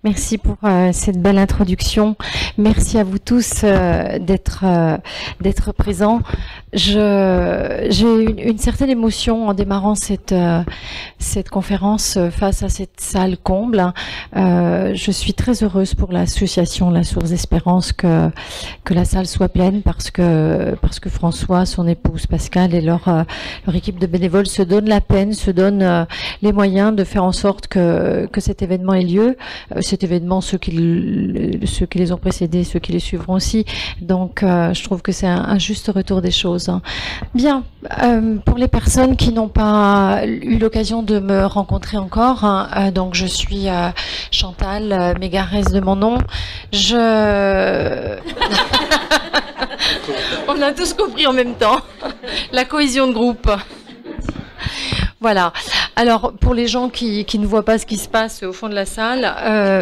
Merci pour cette belle introduction. Merci à vous tous d'être présents. J'ai une certaine émotion en démarrant cette conférence face à cette salle comble. Je suis très heureuse pour l'association La Source Espérance que la salle soit pleine parce que François, son épouse Pascal et leur équipe de bénévoles se donnent la peine, se donnent les moyens de faire en sorte que cet événement ait lieu. Cet événement, ceux qui les ont précédés, ceux qui les suivront aussi. Donc, je trouve que c'est un juste retour des choses. Bien, pour les personnes qui n'ont pas eu l'occasion de me rencontrer encore, donc je suis Chantal Mégarès de mon nom. On a tous compris en même temps. La cohésion de groupe. Voilà. Alors, pour les gens qui ne voient pas ce qui se passe au fond de la salle,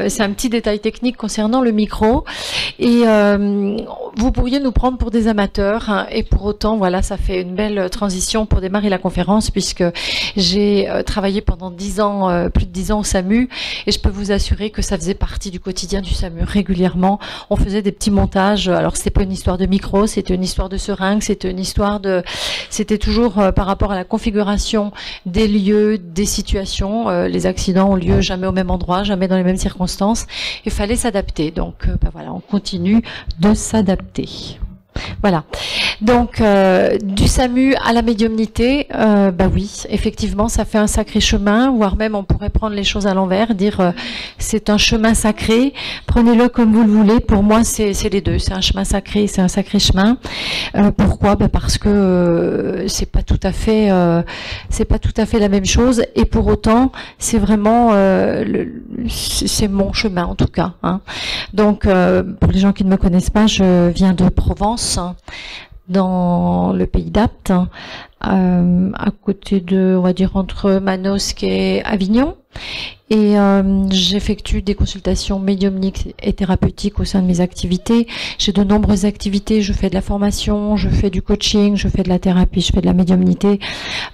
c'est un petit détail technique concernant le micro. Et vous pourriez nous prendre pour des amateurs. Hein, et pour autant, voilà, ça fait une belle transition pour démarrer la conférence, puisque j'ai travaillé pendant 10 ans, plus de 10 ans au SAMU. Et je peux vous assurer que ça faisait partie du quotidien du SAMU régulièrement. On faisait des petits montages. Alors, c'était pas une histoire de micro, c'était une histoire de seringue, c'était une histoire de... C'était toujours par rapport à la configuration des lieux, des situations. Les accidents ont lieu jamais au même endroit, jamais dans les mêmes circonstances. Il fallait s'adapter. Donc, voilà, on continue de s'adapter. Voilà. Donc, du SAMU à la médiumnité, bah oui, effectivement, ça fait un sacré chemin, voire même on pourrait prendre les choses à l'envers, dire c'est un chemin sacré, prenez-le comme vous le voulez. Pour moi, c'est les deux, c'est un chemin sacré, c'est un sacré chemin. Pourquoi? Bah parce que c'est pas tout à fait la même chose, et pour autant, c'est vraiment c'est mon chemin en tout cas. Hein. Donc, pour les gens qui ne me connaissent pas, je viens de Provence, dans le pays d'Apt, à côté de, on va dire, entre Manosque et Avignon. Et j'effectue des consultations médiumniques et thérapeutiques au sein de mes activités. J'ai de nombreuses activités, je fais de la formation, je fais du coaching, je fais de la thérapie, je fais de la médiumnité.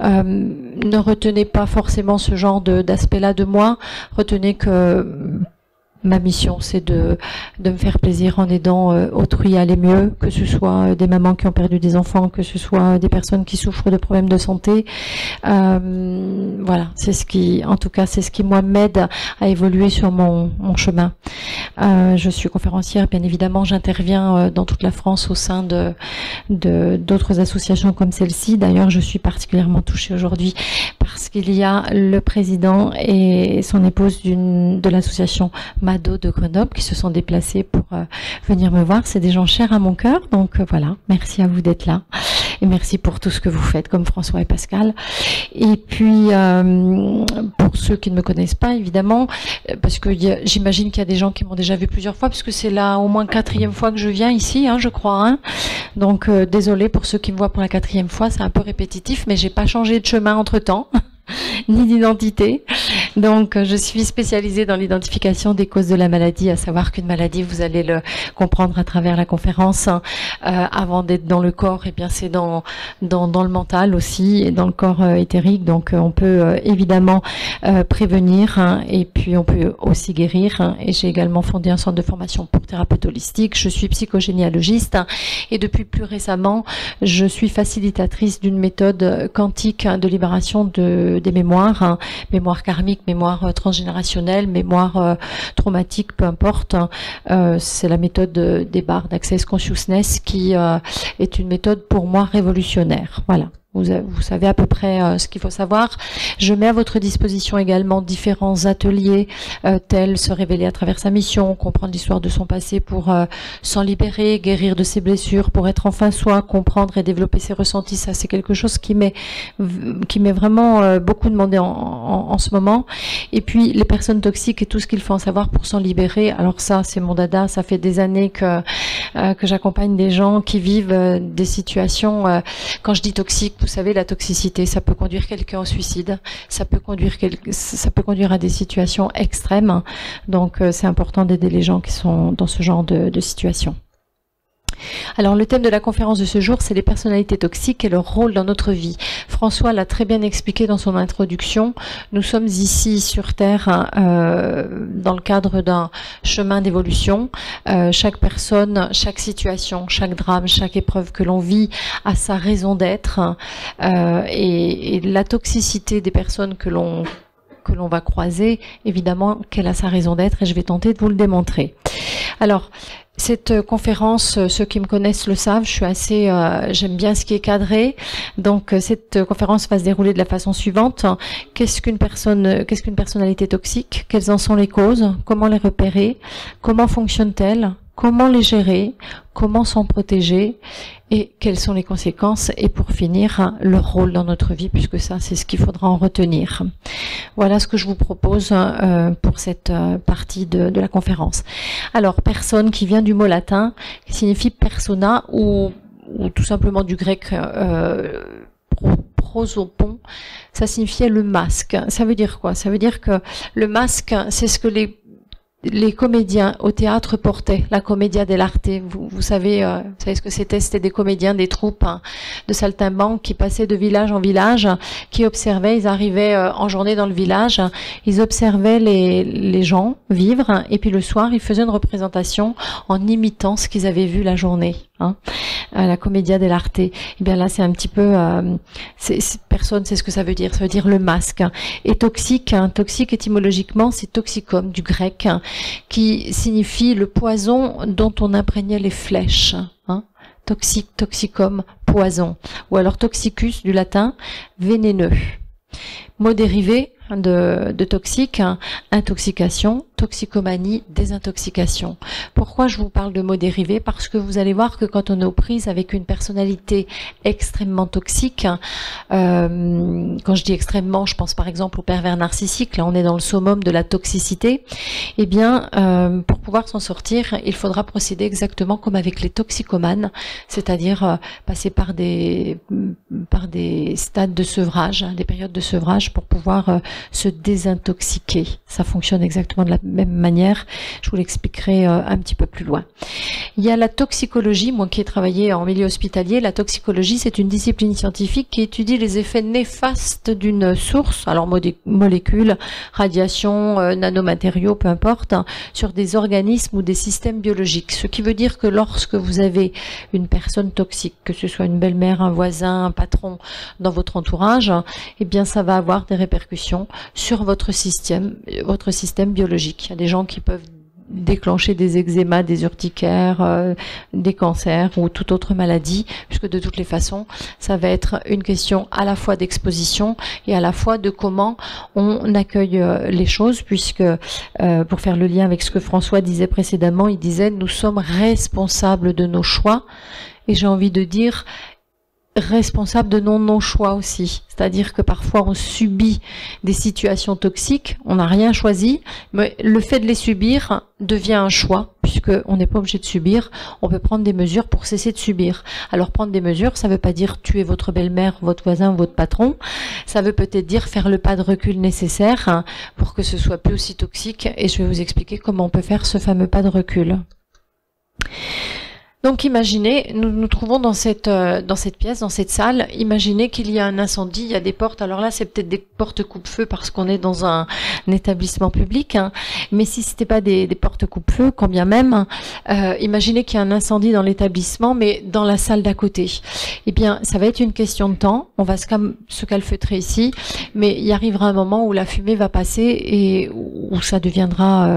Ne retenez pas forcément ce genre d'aspect-là de moi, retenez que... Ma mission, c'est de me faire plaisir en aidant autrui à aller mieux, que ce soit des mamans qui ont perdu des enfants, que ce soit des personnes qui souffrent de problèmes de santé. Voilà, c'est ce qui, en tout cas, c'est ce qui moi m'aide à évoluer sur mon chemin. Je suis conférencière, bien évidemment, j'interviens dans toute la France au sein d'autres associations comme celle-ci. D'ailleurs, je suis particulièrement touchée aujourd'hui parce qu'il y a le président et son épouse de l'association Mado de Grenoble qui se sont déplacés pour venir me voir. C'est des gens chers à mon cœur, donc voilà, merci à vous d'être là et merci pour tout ce que vous faites comme François et Pascal. Et puis pour ceux qui ne me connaissent pas, évidemment, parce que j'imagine qu'il y a des gens qui m'ont déjà vu plusieurs fois, puisque c'est là au moins 4e fois que je viens ici, hein, je crois. Hein. Donc désolé pour ceux qui me voient pour la 4e fois, c'est un peu répétitif, mais j'ai pas changé de chemin entre-temps. Ni d'identité. Donc, je suis spécialisée dans l'identification des causes de la maladie, à savoir qu'une maladie, vous allez le comprendre à travers la conférence, avant d'être dans le corps, et bien c'est dans le mental aussi, et dans le corps éthérique. Donc, on peut évidemment prévenir, hein, et puis on peut aussi guérir. Hein, et j'ai également fondé un centre de formation pour thérapeute holistique. Je suis psychogénéalogiste, hein, et depuis plus récemment, je suis facilitatrice d'une méthode quantique de libération des mémoires, hein, mémoire karmique, mémoire transgénérationnelle, mémoire traumatique, peu importe. C'est la méthode des barres d'Access Consciousness qui est une méthode pour moi révolutionnaire. Voilà. Vous savez à peu près ce qu'il faut savoir. Je mets à votre disposition également différents ateliers tels se révéler à travers sa mission, comprendre l'histoire de son passé pour s'en libérer, guérir de ses blessures, pour être enfin soi, comprendre et développer ses ressentis. Ça, c'est quelque chose qui m'est vraiment beaucoup demandé en ce moment. Et puis les personnes toxiques et tout ce qu'il faut en savoir pour s'en libérer. Alors ça, c'est mon dada. Ça fait des années que j'accompagne des gens qui vivent des situations. Quand je dis toxique, vous savez, la toxicité, ça peut conduire quelqu'un au suicide, ça peut conduire à des situations extrêmes. Donc, c'est important d'aider les gens qui sont dans ce genre de situation. Alors le thème de la conférence de ce jour, c'est les personnalités toxiques et leur rôle dans notre vie. François l'a très bien expliqué dans son introduction. Nous sommes ici sur Terre dans le cadre d'un chemin d'évolution. Chaque personne, chaque situation, chaque drame, chaque épreuve que l'on vit a sa raison d'être. Et la toxicité des personnes que l'on va croiser, évidemment qu'elle a sa raison d'être et je vais tenter de vous le démontrer. Alors, cette conférence, ceux qui me connaissent le savent, je suis assez, j'aime bien ce qui est cadré. Donc, cette conférence va se dérouler de la façon suivante. Qu'est-ce qu'une personnalité toxique? Quelles en sont les causes? Comment les repérer? Comment fonctionne-t-elle? Comment les gérer? Comment s'en protéger? Et quelles sont les conséquences? Et pour finir, leur rôle dans notre vie, puisque ça, c'est ce qu'il faudra en retenir. Voilà ce que je vous propose pour cette partie de la conférence. Alors, personne qui vient du mot latin, qui signifie persona, ou tout simplement du grec prosopon, ça signifiait le masque. Ça veut dire quoi? Ça veut dire que le masque, c'est ce que les comédiens au théâtre portaient, la commedia dell'arte. Vous savez ce que c'était? C'était des comédiens, des troupes de saltimbanques qui passaient de village en village, qui observaient, ils arrivaient en journée dans le village, ils observaient les gens vivre, et puis le soir, ils faisaient une représentation en imitant ce qu'ils avaient vu la journée. La commedia dell'arte. Et bien là, c'est un petit peu... personne sait ce que ça veut dire. Ça veut dire le masque. Et toxique, toxique étymologiquement, c'est toxicum, du grec, qui signifie le poison dont on imprégnait les flèches. Toxique, toxicum, poison. Ou alors toxicus, du latin, vénéneux. Mot dérivé de toxique, intoxication, toxicomanie, désintoxication. Pourquoi je vous parle de mots dérivés? Parce que vous allez voir que quand on est aux prises avec une personnalité extrêmement toxique, quand je dis extrêmement, je pense par exemple au pervers narcissique, là on est dans le summum de la toxicité, eh bien pour pouvoir s'en sortir, il faudra procéder exactement comme avec les toxicomanes, c'est-à-dire passer par des stades de sevrage, des périodes de sevrage pour pouvoir se désintoxiquer. Ça fonctionne exactement de la même manière. Je vous l'expliquerai un petit peu plus loin. Il y a la toxicologie, moi qui ai travaillé en milieu hospitalier. La toxicologie, c'est une discipline scientifique qui étudie les effets néfastes d'une source, alors molécules, radiation, nanomatériaux, peu importe, sur des organismes ou des systèmes biologiques. Ce qui veut dire que lorsque vous avez une personne toxique, que ce soit une belle-mère, un voisin, un patron dans votre entourage, eh bien ça va avoir des répercussions sur votre système biologique. Il y a des gens qui peuvent déclencher des eczémas, des urticaires, des cancers ou toute autre maladie, puisque de toutes les façons, ça va être une question à la fois d'exposition et à la fois de comment on accueille les choses, puisque pour faire le lien avec ce que François disait précédemment, il disait « nous sommes responsables de nos choix » et j'ai envie de dire responsable de nos choix aussi. C'est-à-dire que parfois on subit des situations toxiques, on n'a rien choisi, mais le fait de les subir devient un choix, puisqu'on n'est pas obligé de subir, on peut prendre des mesures pour cesser de subir. Alors prendre des mesures, ça ne veut pas dire tuer votre belle-mère, votre voisin ou votre patron, ça veut peut-être dire faire le pas de recul nécessaire pour que ce soit plus aussi toxique, et je vais vous expliquer comment on peut faire ce fameux pas de recul. Donc imaginez, nous nous trouvons dans cette pièce, dans cette salle, imaginez qu'il y a un incendie, il y a des portes, alors là c'est peut-être des portes coupe-feu parce qu'on est dans un établissement public, mais si c'était pas des portes coupe-feu, quand bien même, imaginez qu'il y a un incendie dans l'établissement, mais dans la salle d'à côté. Eh bien, ça va être une question de temps, on va se calfeutrer ici, mais il arrivera un moment où la fumée va passer et où ça deviendra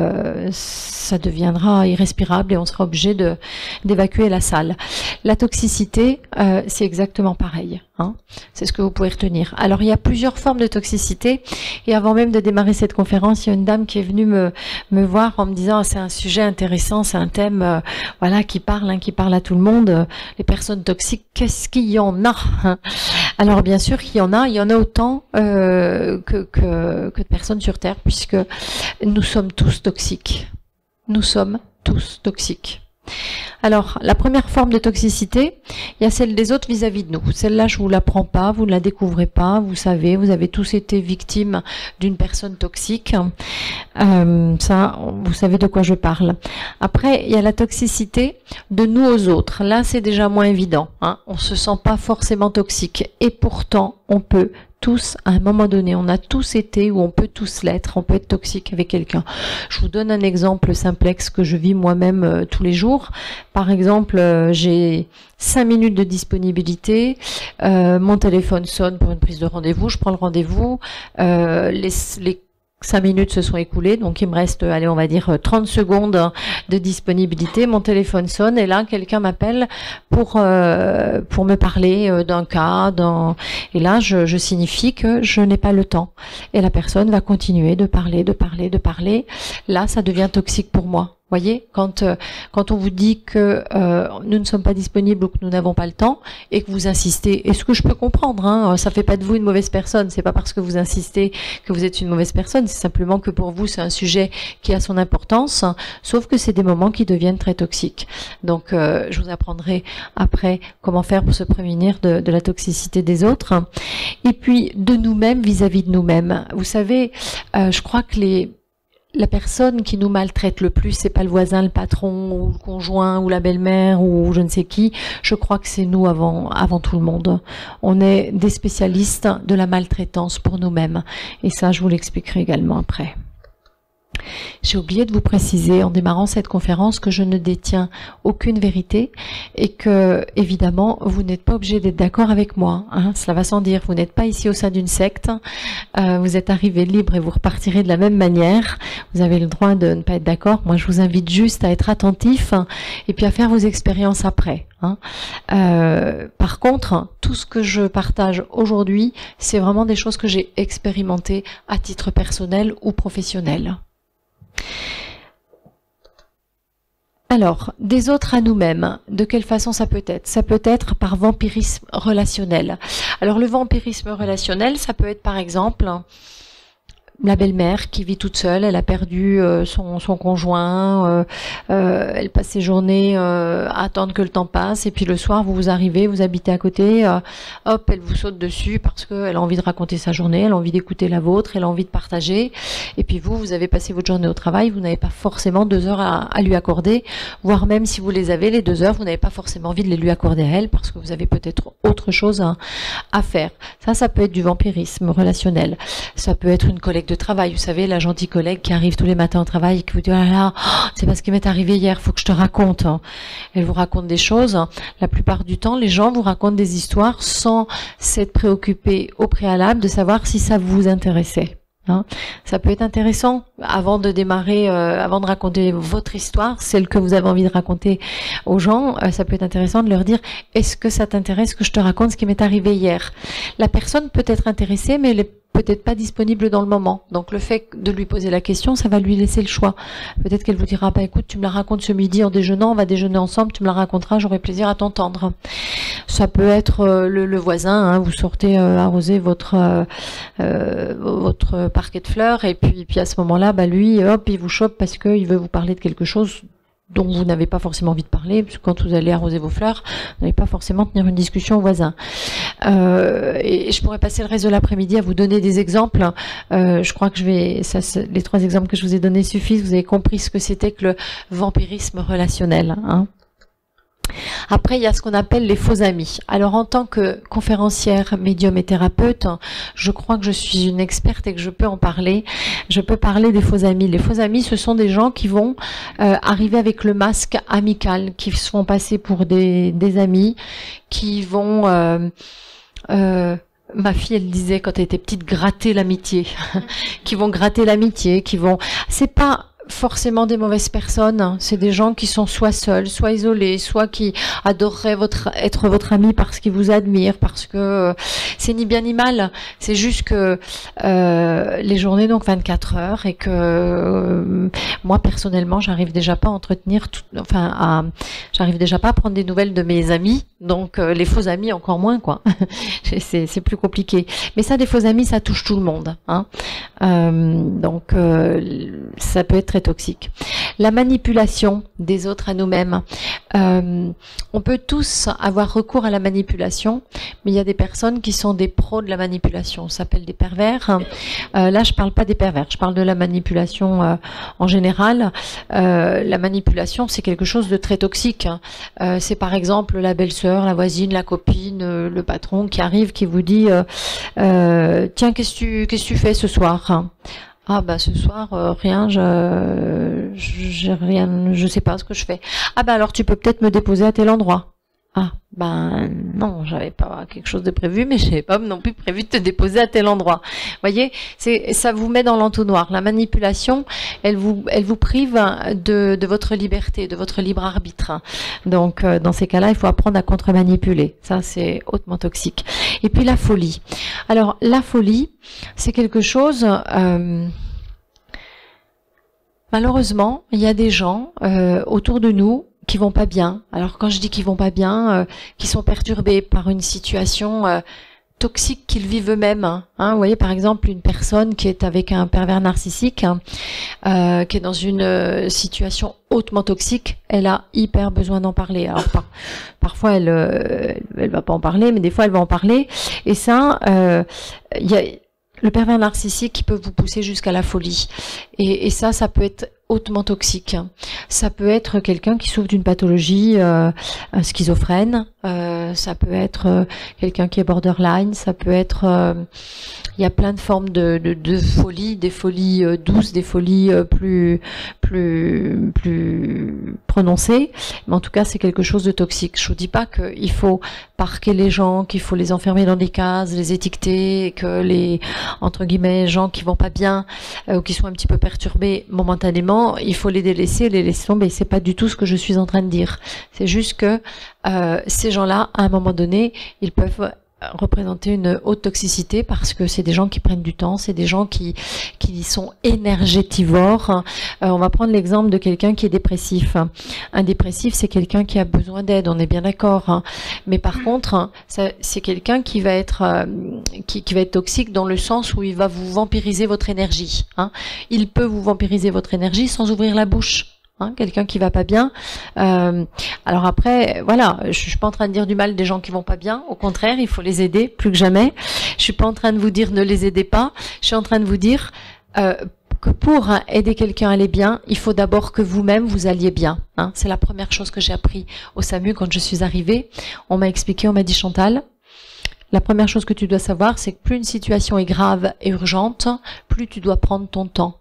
irrespirable et on sera obligé d'évacuer la salle. La toxicité, c'est exactement pareil. C'est ce que vous pouvez retenir. Alors, il y a plusieurs formes de toxicité. Et avant même de démarrer cette conférence, il y a une dame qui est venue me voir en me disant c'est un sujet intéressant, c'est un thème qui parle à tout le monde. Les personnes toxiques, qu'est-ce qu'il y en a? Alors, bien sûr qu'il y en a autant que de personnes sur Terre, puisque nous sommes tous toxiques. Nous sommes tous toxiques. Alors, la première forme de toxicité, il y a celle des autres vis-à-vis de nous. Celle-là, je vous l'apprends pas, vous ne la découvrez pas, vous savez, vous avez tous été victimes d'une personne toxique. Ça, vous savez de quoi je parle. Après, il y a la toxicité de nous aux autres. Là, c'est déjà moins évident, hein. On se sent pas forcément toxique. Et pourtant, on peut tous, à un moment donné, on a tous été ou on peut tous l'être, on peut être toxique avec quelqu'un. Je vous donne un exemple simplexe que je vis moi-même tous les jours. Par exemple, j'ai 5 minutes de disponibilité, mon téléphone sonne pour une prise de rendez-vous, je prends le rendez-vous, les 5 minutes se sont écoulées, donc il me reste, allez, on va dire 30 secondes de disponibilité. Mon téléphone sonne et là, quelqu'un m'appelle pour me parler d'un cas. Et là, je signifie que je n'ai pas le temps. Et la personne va continuer de parler. Là, ça devient toxique pour moi. Voyez, quand on vous dit que nous ne sommes pas disponibles ou que nous n'avons pas le temps et que vous insistez, et ce que je peux comprendre, hein, ça fait pas de vous une mauvaise personne, c'est pas parce que vous insistez que vous êtes une mauvaise personne, c'est simplement que pour vous c'est un sujet qui a son importance, sauf que c'est des moments qui deviennent très toxiques. Donc je vous apprendrai après comment faire pour se prémunir de la toxicité des autres. Et puis de nous-mêmes vis-à-vis de nous-mêmes. Vous savez, je crois que la personne qui nous maltraite le plus, c'est pas le voisin, le patron, ou le conjoint, ou la belle-mère, ou je ne sais qui. Je crois que c'est nous avant tout le monde. On est des spécialistes de la maltraitance pour nous-mêmes. Et ça, je vous l'expliquerai également après. J'ai oublié de vous préciser en démarrant cette conférence que je ne détiens aucune vérité et que, évidemment, vous n'êtes pas obligé d'être d'accord avec moi, hein, cela va sans dire. Vous n'êtes pas ici au sein d'une secte, vous êtes arrivé libre et vous repartirez de la même manière. Vous avez le droit de ne pas être d'accord. Moi, je vous invite juste à être attentif et puis à faire vos expériences après, hein. Par contre, tout ce que je partage aujourd'hui, c'est vraiment des choses que j'ai expérimentées à titre personnel ou professionnel. Alors, des autres à nous-mêmes, de quelle façon ça peut être? Ça peut être par vampirisme relationnel. Alors, le vampirisme relationnel, ça peut être par exemple la belle-mère qui vit toute seule, elle a perdu son conjoint, elle passe ses journées à attendre que le temps passe, et puis le soir vous arrivez, vous habitez à côté, hop, elle vous saute dessus parce qu'elle a envie de raconter sa journée, elle a envie d'écouter la vôtre, elle a envie de partager, et puis vous avez passé votre journée au travail, vous n'avez pas forcément 2 heures à lui accorder, voire même si vous les avez, les 2 heures, vous n'avez pas forcément envie de les lui accorder à elle parce que vous avez peut-être autre chose à faire. Ça peut être du vampirisme relationnel. Ça peut être une collègue de travail, vous savez, la gentille collègue qui arrive tous les matins au travail et qui vous dit « Oh là là, c'est parce qu'il m'est arrivé hier, faut que je te raconte. » Elle vous raconte des choses. La plupart du temps, les gens vous racontent des histoires sans s'être préoccupés au préalable de savoir si ça vous intéressait. Hein, ça peut être intéressant avant de démarrer, avant de raconter votre histoire, celle que vous avez envie de raconter aux gens, ça peut être intéressant de leur dire « Est-ce que ça t'intéresse que je te raconte ce qui m'est arrivé hier ?» La personne peut être intéressée, mais elle est peut-être pas disponible dans le moment. Donc le fait de lui poser la question, ça va lui laisser le choix. Peut-être qu'elle vous dira, bah écoute, tu me la racontes ce midi en déjeunant, on va déjeuner ensemble, tu me la raconteras, j'aurai plaisir à t'entendre. Ça peut être le voisin, hein, vous sortez arroser votre parquet de fleurs et puis à ce moment-là, bah lui, hop, il vous chope parce qu'il veut vous parler de quelque chose dont vous n'avez pas forcément envie de parler, parce que quand vous allez arroser vos fleurs, vous n'allez pas forcément tenir une discussion au voisin. Et je pourrais passer le reste de l'après-midi à vous donner des exemples. Je crois que les 3 exemples que je vous ai donnés suffisent. Vous avez compris ce que c'était que le vampirisme relationnel, hein. Après, il y a ce qu'on appelle les faux amis. Alors, en tant que conférencière, médium et thérapeute, je crois que je suis une experte et que je peux en parler. Je peux parler des faux amis. Les faux amis, ce sont des gens qui vont arriver avec le masque amical, qui se font passer pour des amis, qui vont... ma fille, elle disait quand elle était petite, gratter l'amitié. Qui vont gratter l'amitié, qui vont... C'est pas forcément des mauvaises personnes, c'est des gens qui sont soit seuls, soit isolés, soit qui adoreraient être votre ami parce qu'ils vous admirent, parce que c'est ni bien ni mal, c'est juste que les journées donc 24 heures et que moi personnellement j'arrive déjà pas à entretenir j'arrive déjà pas à prendre des nouvelles de mes amis, donc les faux amis encore moins quoi. c'est plus compliqué, mais ça, des faux amis, ça touche tout le monde, hein. Donc ça peut être très toxique. La manipulation des autres à nous-mêmes. On peut tous avoir recours à la manipulation, mais il y a des personnes qui sont des pros de la manipulation. On s'appelle des pervers. Là, je parle pas des pervers, je parle de la manipulation en général. La manipulation, c'est quelque chose de très toxique. C'est par exemple la belle-sœur, la voisine, la copine, le patron qui arrive, qui vous dit tiens, qu'est-ce que tu fais ce soir? Ah bah ce soir rien, j'ai rien, je sais pas ce que je fais. Ah bah alors tu peux peut-être me déposer à tel endroit. Ah ben non, j'avais pas quelque chose de prévu, mais j'avais pas non plus prévu de te déposer à tel endroit. Voyez, ça vous met dans l'entonnoir. La manipulation, elle vous prive de votre liberté, de votre libre arbitre. Donc dans ces cas-là, il faut apprendre à contre-manipuler. Ça c'est hautement toxique. Et puis la folie. Alors la folie, c'est quelque chose. Malheureusement, il y a des gens autour de nous qui vont pas bien. Alors quand je dis qu'ils vont pas bien, qui sont perturbés par une situation toxique qu'ils vivent eux-mêmes. Hein. Vous voyez par exemple une personne qui est avec un pervers narcissique, qui est dans une situation hautement toxique, elle a hyper besoin d'en parler. Alors parfois elle va pas en parler, mais des fois elle va en parler. Et ça, il y a le pervers narcissique qui peut vous pousser jusqu'à la folie. Et ça peut être hautement toxique. Ça peut être quelqu'un qui souffre d'une pathologie schizophrène, ça peut être quelqu'un qui est borderline, ça peut être... il y a plein de formes de folie, des folies douces, des folies plus prononcées, mais en tout cas c'est quelque chose de toxique. Je vous dis pas qu'il faut parquer les gens, qu'il faut les enfermer dans des cases, les étiqueter, que les entre guillemets gens qui vont pas bien ou qui sont un petit peu perturbés momentanément, il faut les délaisser, les laisser tomber. C'est pas du tout ce que je suis en train de dire. C'est juste que ces gens-là, à un moment donné, ils peuvent représenter une haute toxicité parce que c'est des gens qui prennent du temps, c'est des gens qui sont énergétivores. On va prendre l'exemple de quelqu'un qui est dépressif. Un dépressif, c'est quelqu'un qui a besoin d'aide, on est bien d'accord. Hein. Mais par contre, c'est quelqu'un qui va être qui va être toxique dans le sens où il va vous vampiriser votre énergie. Hein. Il peut vous vampiriser votre énergie sans ouvrir la bouche. Hein, quelqu'un qui va pas bien. Alors après, voilà, je suis pas en train de dire du mal des gens qui vont pas bien. Au contraire, il faut les aider plus que jamais. Je suis pas en train de vous dire ne les aidez pas. Je suis en train de vous dire que pour aider quelqu'un à aller bien, il faut d'abord que vous-même vous alliez bien. Hein. C'est la première chose que j'ai appris au SAMU quand je suis arrivée. On m'a expliqué, on m'a dit Chantal, la première chose que tu dois savoir, c'est que plus une situation est grave et urgente, plus tu dois prendre ton temps.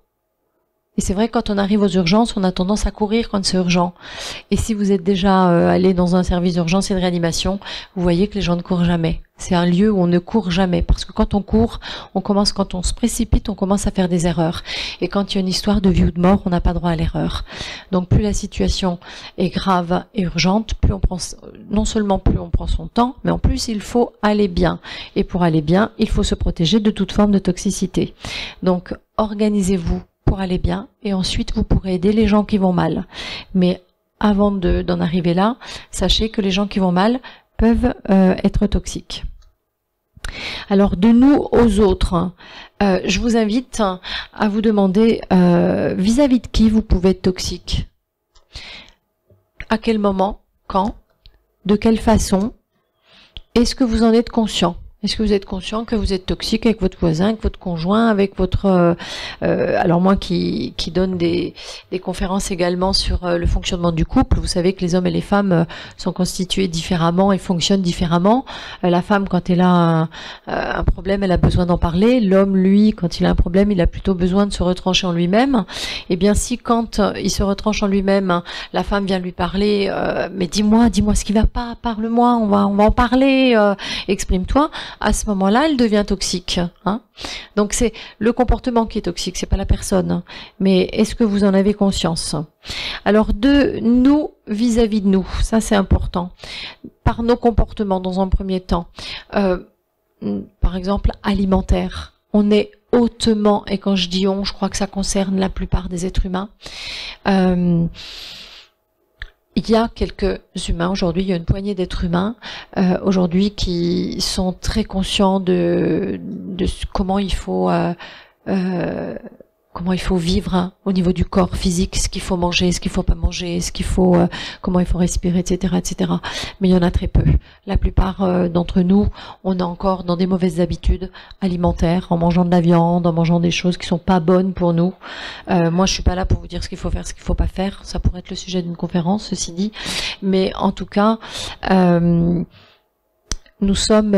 Et c'est vrai, quand on arrive aux urgences, on a tendance à courir quand c'est urgent. Et si vous êtes déjà allé dans un service d'urgence et de réanimation, vous voyez que les gens ne courent jamais. C'est un lieu où on ne court jamais. Parce que quand on court, quand on se précipite, on commence à faire des erreurs. Et quand il y a une histoire de vie ou de mort, on n'a pas droit à l'erreur. Donc plus la situation est grave et urgente, plus on prend, non seulement plus on prend son temps, mais en plus il faut aller bien. Et pour aller bien, il faut se protéger de toute forme de toxicité. Donc organisez-vous pour aller bien, et ensuite vous pourrez aider les gens qui vont mal. Mais avant d'en arriver là, sachez que les gens qui vont mal peuvent être toxiques. Alors de nous aux autres, je vous invite à vous demander vis-à-vis de qui vous pouvez être toxique. À quel moment, quand, de quelle façon, est-ce que vous en êtes conscient ? Est-ce que vous êtes conscient que vous êtes toxique avec votre voisin, avec votre conjoint, avec votre... alors moi qui donne des conférences également sur le fonctionnement du couple, vous savez que les hommes et les femmes sont constitués différemment et fonctionnent différemment. La femme, quand elle a un problème, elle a besoin d'en parler. L'homme, lui, quand il a un problème, il a plutôt besoin de se retrancher en lui-même. Et bien si quand il se retranche en lui-même, la femme vient lui parler, mais dis-moi ce qui va pas, parle-moi, on va en parler, exprime-toi. À ce moment-là, elle devient toxique. Hein. Donc c'est le comportement qui est toxique, c'est pas la personne. Mais est-ce que vous en avez conscience? Alors de nous vis-à-vis de nous, ça c'est important. Par nos comportements dans un premier temps. Par exemple, alimentaire. On est hautement, et quand je dis on, je crois que ça concerne la plupart des êtres humains. Il y a quelques humains aujourd'hui, il y a une poignée d'êtres humains aujourd'hui qui sont très conscients de comment il faut comment il faut vivre hein, au niveau du corps physique, ce qu'il faut manger, ce qu'il faut pas manger, ce qu'il faut, comment il faut respirer, etc., etc. Mais il y en a très peu. La plupart d'entre nous, on est encore dans des mauvaises habitudes alimentaires, en mangeant de la viande, en mangeant des choses qui sont pas bonnes pour nous. Moi, je suis pas là pour vous dire ce qu'il faut faire, ce qu'il faut pas faire. Ça pourrait être le sujet d'une conférence, ceci dit. Mais en tout cas, nous sommes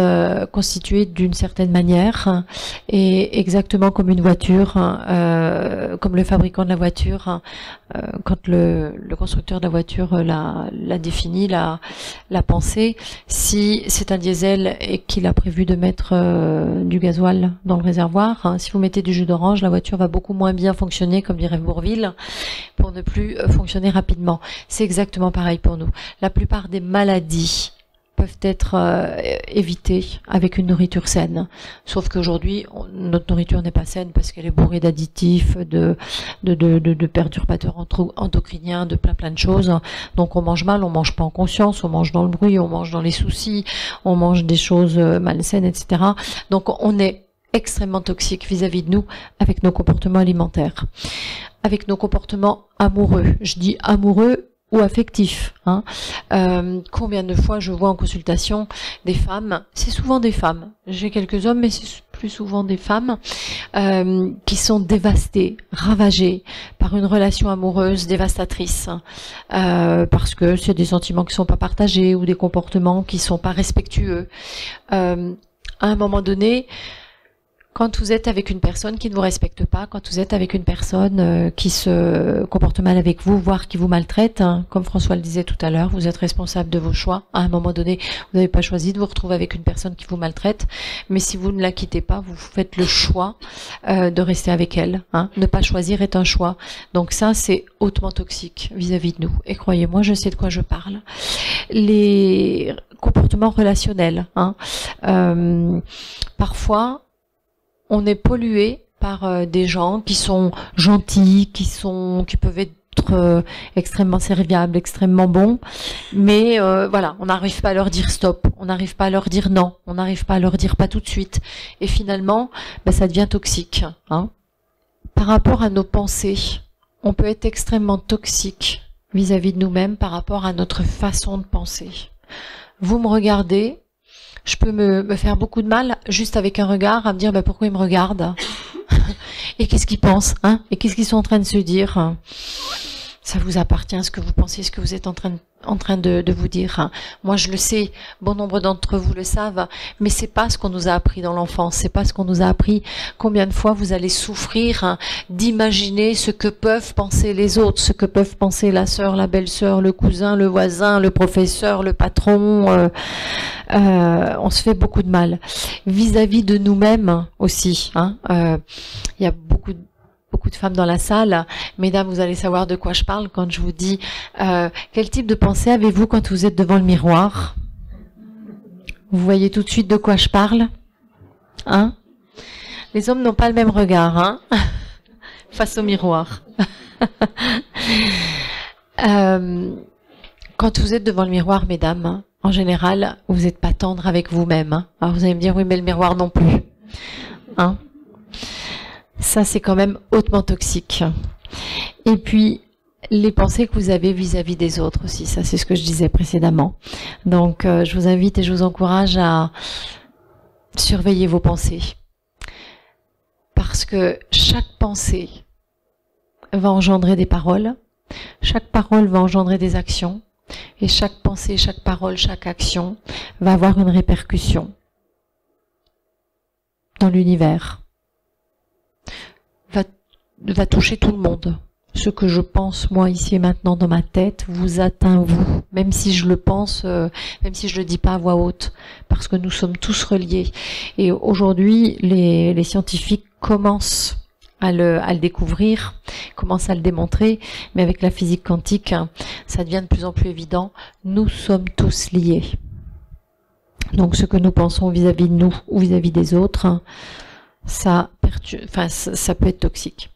constitués d'une certaine manière et exactement comme une voiture, comme le fabricant de la voiture, quand le constructeur de la voiture l'a défini, l'a pensé, si c'est un diesel et qu'il a prévu de mettre du gasoil dans le réservoir, hein, si vous mettez du jus d'orange, la voiture va beaucoup moins bien fonctionner, comme dirait Bourvil, pour ne plus fonctionner rapidement. C'est exactement pareil pour nous. La plupart des maladies peuvent être évitées avec une nourriture saine. Sauf qu'aujourd'hui, notre nourriture n'est pas saine parce qu'elle est bourrée d'additifs, de perturbateurs endocriniens, de plein de choses. Donc on mange mal, on mange pas en conscience, on mange dans le bruit, on mange dans les soucis, on mange des choses malsaines, etc. Donc on est extrêmement toxique vis-à-vis de nous avec nos comportements alimentaires, avec nos comportements amoureux. Je dis amoureux ou affectif. Hein. Combien de fois je vois en consultation des femmes, c'est souvent des femmes, j'ai quelques hommes mais c'est plus souvent des femmes qui sont dévastées, ravagées par une relation amoureuse dévastatrice parce que c'est des sentiments qui sont pas partagés ou des comportements qui sont pas respectueux. À un moment donné, quand vous êtes avec une personne qui ne vous respecte pas, quand vous êtes avec une personne qui se comporte mal avec vous, voire qui vous maltraite, hein, comme François le disait tout à l'heure, vous êtes responsable de vos choix. À un moment donné, vous n'avez pas choisi de vous retrouver avec une personne qui vous maltraite, mais si vous ne la quittez pas, vous faites le choix de rester avec elle. Hein. Ne pas choisir est un choix. Donc ça, c'est hautement toxique vis-à-vis de nous. Et croyez-moi, je sais de quoi je parle. Les comportements relationnels. Hein. Parfois, on est pollué par des gens qui sont gentils, qui peuvent être extrêmement serviables, extrêmement bons, mais voilà, on n'arrive pas à leur dire stop, on n'arrive pas à leur dire non, on n'arrive pas à leur dire pas tout de suite, et finalement, ça devient toxique. Hein. Par rapport à nos pensées, on peut être extrêmement toxique vis-à-vis de nous-mêmes par rapport à notre façon de penser. Vous me regardez, je peux me faire beaucoup de mal juste avec un regard à me dire pourquoi ils me regardent et qu'est-ce qu'ils pensent hein, et qu'est-ce qu'ils sont en train de se dire. Ça vous appartient, ce que vous pensez, ce que vous êtes en train de vous dire. Moi, je le sais, bon nombre d'entre vous le savent, mais c'est pas ce qu'on nous a appris dans l'enfance, c'est pas ce qu'on nous a appris. Combien de fois vous allez souffrir d'imaginer ce que peuvent penser les autres, ce que peuvent penser la sœur, la belle-sœur, le cousin, le voisin, le professeur, le patron. On se fait beaucoup de mal. Vis-à-vis de nous-mêmes aussi. Hein, y a beaucoup de femmes dans la salle. Mesdames, vous allez savoir de quoi je parle quand je vous dis quel type de pensée avez-vous quand vous êtes devant le miroir? Vous voyez tout de suite de quoi je parle? Hein? Les hommes n'ont pas le même regard hein face au miroir. Quand vous êtes devant le miroir, mesdames, en général, vous n'êtes pas tendre avec vous-même. Hein. Alors vous allez me dire, oui, mais le miroir non plus. Hein? Ça, c'est quand même hautement toxique. Et puis, les pensées que vous avez vis-à-vis des autres aussi, ça c'est ce que je disais précédemment. Donc, je vous invite et je vous encourage à surveiller vos pensées. Parce que chaque pensée va engendrer des paroles, chaque parole va engendrer des actions, et chaque pensée, chaque parole, chaque action va avoir une répercussion dans l'univers. Va toucher tout le monde. Ce que je pense, moi, ici et maintenant, dans ma tête, vous atteint vous. Même si je le pense, même si je le dis pas à voix haute. Parce que nous sommes tous reliés. Et aujourd'hui, les scientifiques commencent à le découvrir, commencent à le démontrer. Mais avec la physique quantique, ça devient de plus en plus évident. Nous sommes tous liés. Donc, ce que nous pensons vis-à-vis de nous ou vis-à-vis des autres, ça peut être toxique.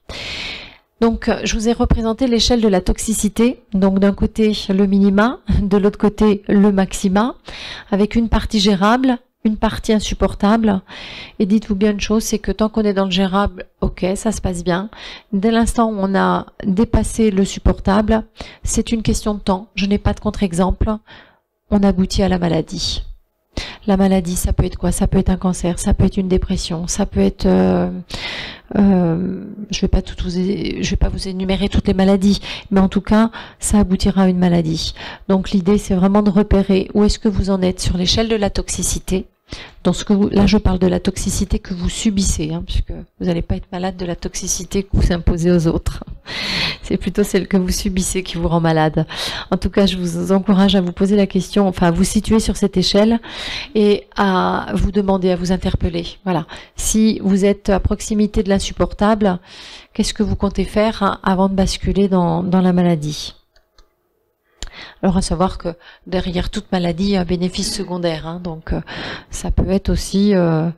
Donc, je vous ai représenté l'échelle de la toxicité. Donc, d'un côté, le minima, de l'autre côté, le maxima, avec une partie gérable une partie insupportable. Et dites-vous bien une chose, c'est que tant qu'on est dans le gérable, ok, ça se passe bien. Dès l'instant où on a dépassé le supportable, c'est une question de temps. Je n'ai pas de contre-exemple. On aboutit à la maladie. La maladie, ça peut être quoi? Ça peut être un cancer, ça peut être une dépression, ça peut être... je vais pas vous énumérer toutes les maladies, mais en tout cas, ça aboutira à une maladie. Donc l'idée, c'est vraiment de repérer où est-ce que vous en êtes sur l'échelle de la toxicité. Dans ce que là, je parle de la toxicité que vous subissez, puisque vous n'allez pas être malade de la toxicité que vous imposez aux autres. C'est plutôt celle que vous subissez qui vous rend malade. En tout cas, je vous encourage à vous poser la question, enfin à vous situer sur cette échelle et à vous demander, à vous interpeller. Voilà. Si vous êtes à proximité de l'insupportable, qu'est-ce que vous comptez faire avant de basculer dans la maladie? Alors à savoir que derrière toute maladie, il y a un bénéfice secondaire, donc ça peut être aussi un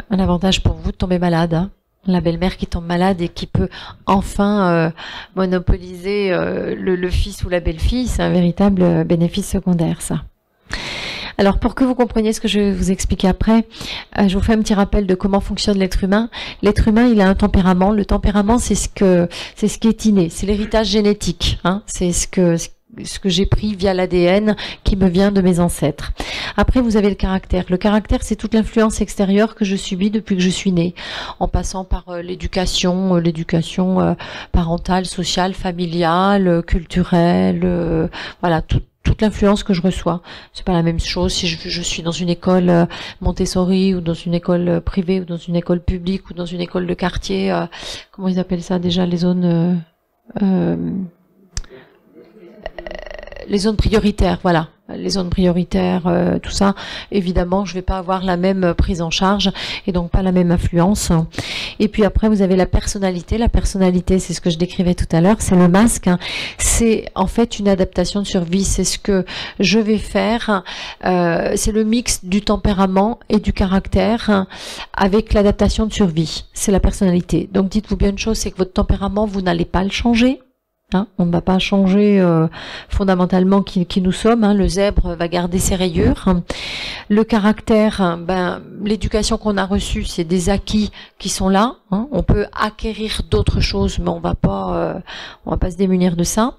avantage pour vous de tomber malade. La belle-mère qui tombe malade et qui peut enfin monopoliser le fils ou la belle-fille, c'est un véritable bénéfice secondaire, ça. Alors pour que vous compreniez ce que je vais vous expliquer après, je vous fais un petit rappel de comment fonctionne l'être humain. L'être humain, il a un tempérament. Le tempérament, c'est ce qui est inné, c'est l'héritage génétique. C'est ce que j'ai pris via l'ADN qui me vient de mes ancêtres. Après, vous avez le caractère. Le caractère, c'est toute l'influence extérieure que je subis depuis que je suis née, en passant par l'éducation parentale, sociale, familiale, culturelle, voilà, toute l'influence que je reçois. C'est pas la même chose si je suis dans une école Montessori ou dans une école privée ou dans une école publique ou dans une école de quartier. Comment ils appellent ça déjà, les zones prioritaires, voilà. Les zones prioritaires, tout ça, évidemment, je vais pas avoir la même prise en charge et donc pas la même influence. Et puis après, vous avez la personnalité. La personnalité, c'est ce que je décrivais tout à l'heure, c'est le masque. C'est en fait une adaptation de survie. C'est ce que je vais faire. C'est le mix du tempérament et du caractère avec l'adaptation de survie. C'est la personnalité. Donc dites-vous bien une chose, c'est que votre tempérament, vous n'allez pas le changer. On ne va pas changer fondamentalement qui nous sommes. Le zèbre va garder ses rayures. Le caractère, l'éducation qu'on a reçue, c'est des acquis qui sont là. On peut acquérir d'autres choses, mais on va pas se démunir de ça.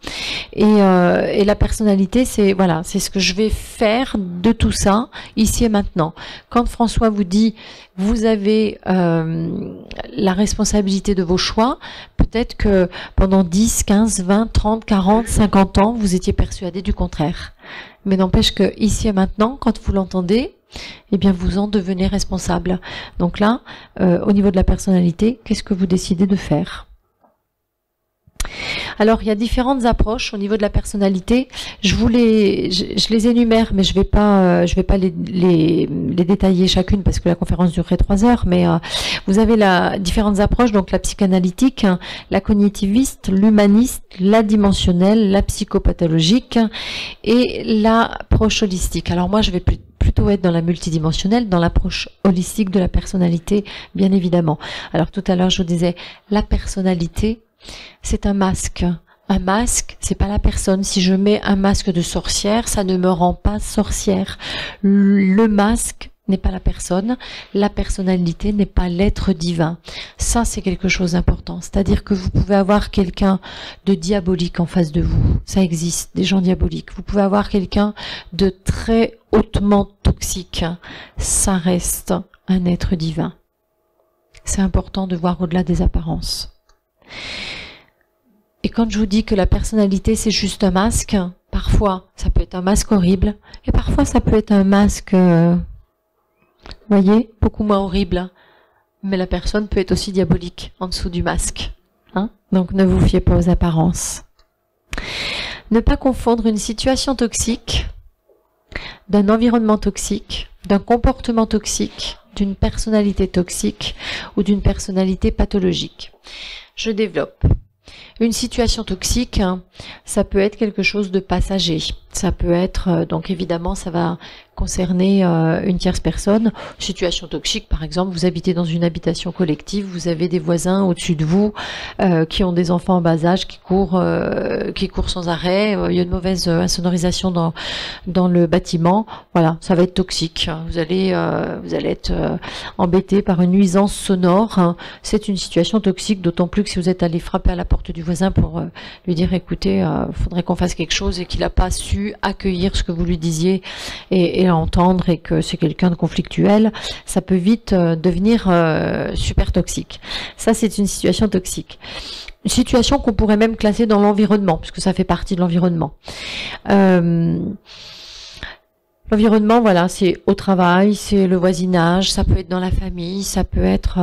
Et la personnalité, c'est ce que je vais faire de tout ça ici et maintenant. Quand François vous dit vous avez la responsabilité de vos choix, peut-être que pendant 10, 15, 20, 30, 40, 50 ans, vous étiez persuadé du contraire. Mais n'empêche que ici et maintenant, quand vous l'entendez, eh bien vous en devenez responsable. Donc là, au niveau de la personnalité, qu'est-ce que vous décidez de faire ? Alors, il y a différentes approches au niveau de la personnalité. Je les énumère, mais je vais pas les détailler chacune parce que la conférence durerait 3 heures. Mais vous avez différentes approches, donc la psychanalytique, la cognitiviste, l'humaniste, la dimensionnelle, la psychopathologique et l'approche holistique. Alors moi, je vais plutôt être dans la multidimensionnelle, dans l'approche holistique de la personnalité, bien évidemment. Alors tout à l'heure, je vous disais, la personnalité, c'est un masque. Un masque, c'est pas la personne. Si je mets un masque de sorcière, ça ne me rend pas sorcière. Le masque n'est pas la personne. La personnalité n'est pas l'être divin. Ça, c'est quelque chose d'important. C'est-à-dire que vous pouvez avoir quelqu'un de diabolique en face de vous. Ça existe, des gens diaboliques. Vous pouvez avoir quelqu'un de très hautement toxique. Ça reste un être divin. C'est important de voir au-delà des apparences. Et quand je vous dis que la personnalité c'est juste un masque, parfois ça peut être un masque horrible et parfois ça peut être un masque, voyez, beaucoup moins horrible. Mais la personne peut être aussi diabolique en dessous du masque. Donc ne vous fiez pas aux apparences. Ne pas confondre une situation toxique d'un environnement toxique, d'un comportement toxique, d'une personnalité toxique ou d'une personnalité pathologique. Je développe. Une situation toxique, ça peut être quelque chose de passager. Ça peut être, donc évidemment, ça va concerner une tierce personne. Situation toxique, par exemple, vous habitez dans une habitation collective, vous avez des voisins au-dessus de vous qui ont des enfants en bas âge, qui courent sans arrêt. Il y a une mauvaise insonorisation dans le bâtiment. Voilà, ça va être toxique. Vous allez être embêté par une nuisance sonore. C'est une situation toxique, d'autant plus que si vous êtes allé frapper à la porte du voisin pour lui dire, écoutez, faudrait qu'on fasse quelque chose, et qu'il n'a pas su accueillir ce que vous lui disiez et entendre, et que c'est quelqu'un de conflictuel, ça peut vite devenir super toxique. Ça, c'est une situation toxique. Une situation qu'on pourrait même classer dans l'environnement, puisque ça fait partie de l'environnement. L'environnement, voilà, c'est au travail, c'est le voisinage, ça peut être dans la famille, ça peut être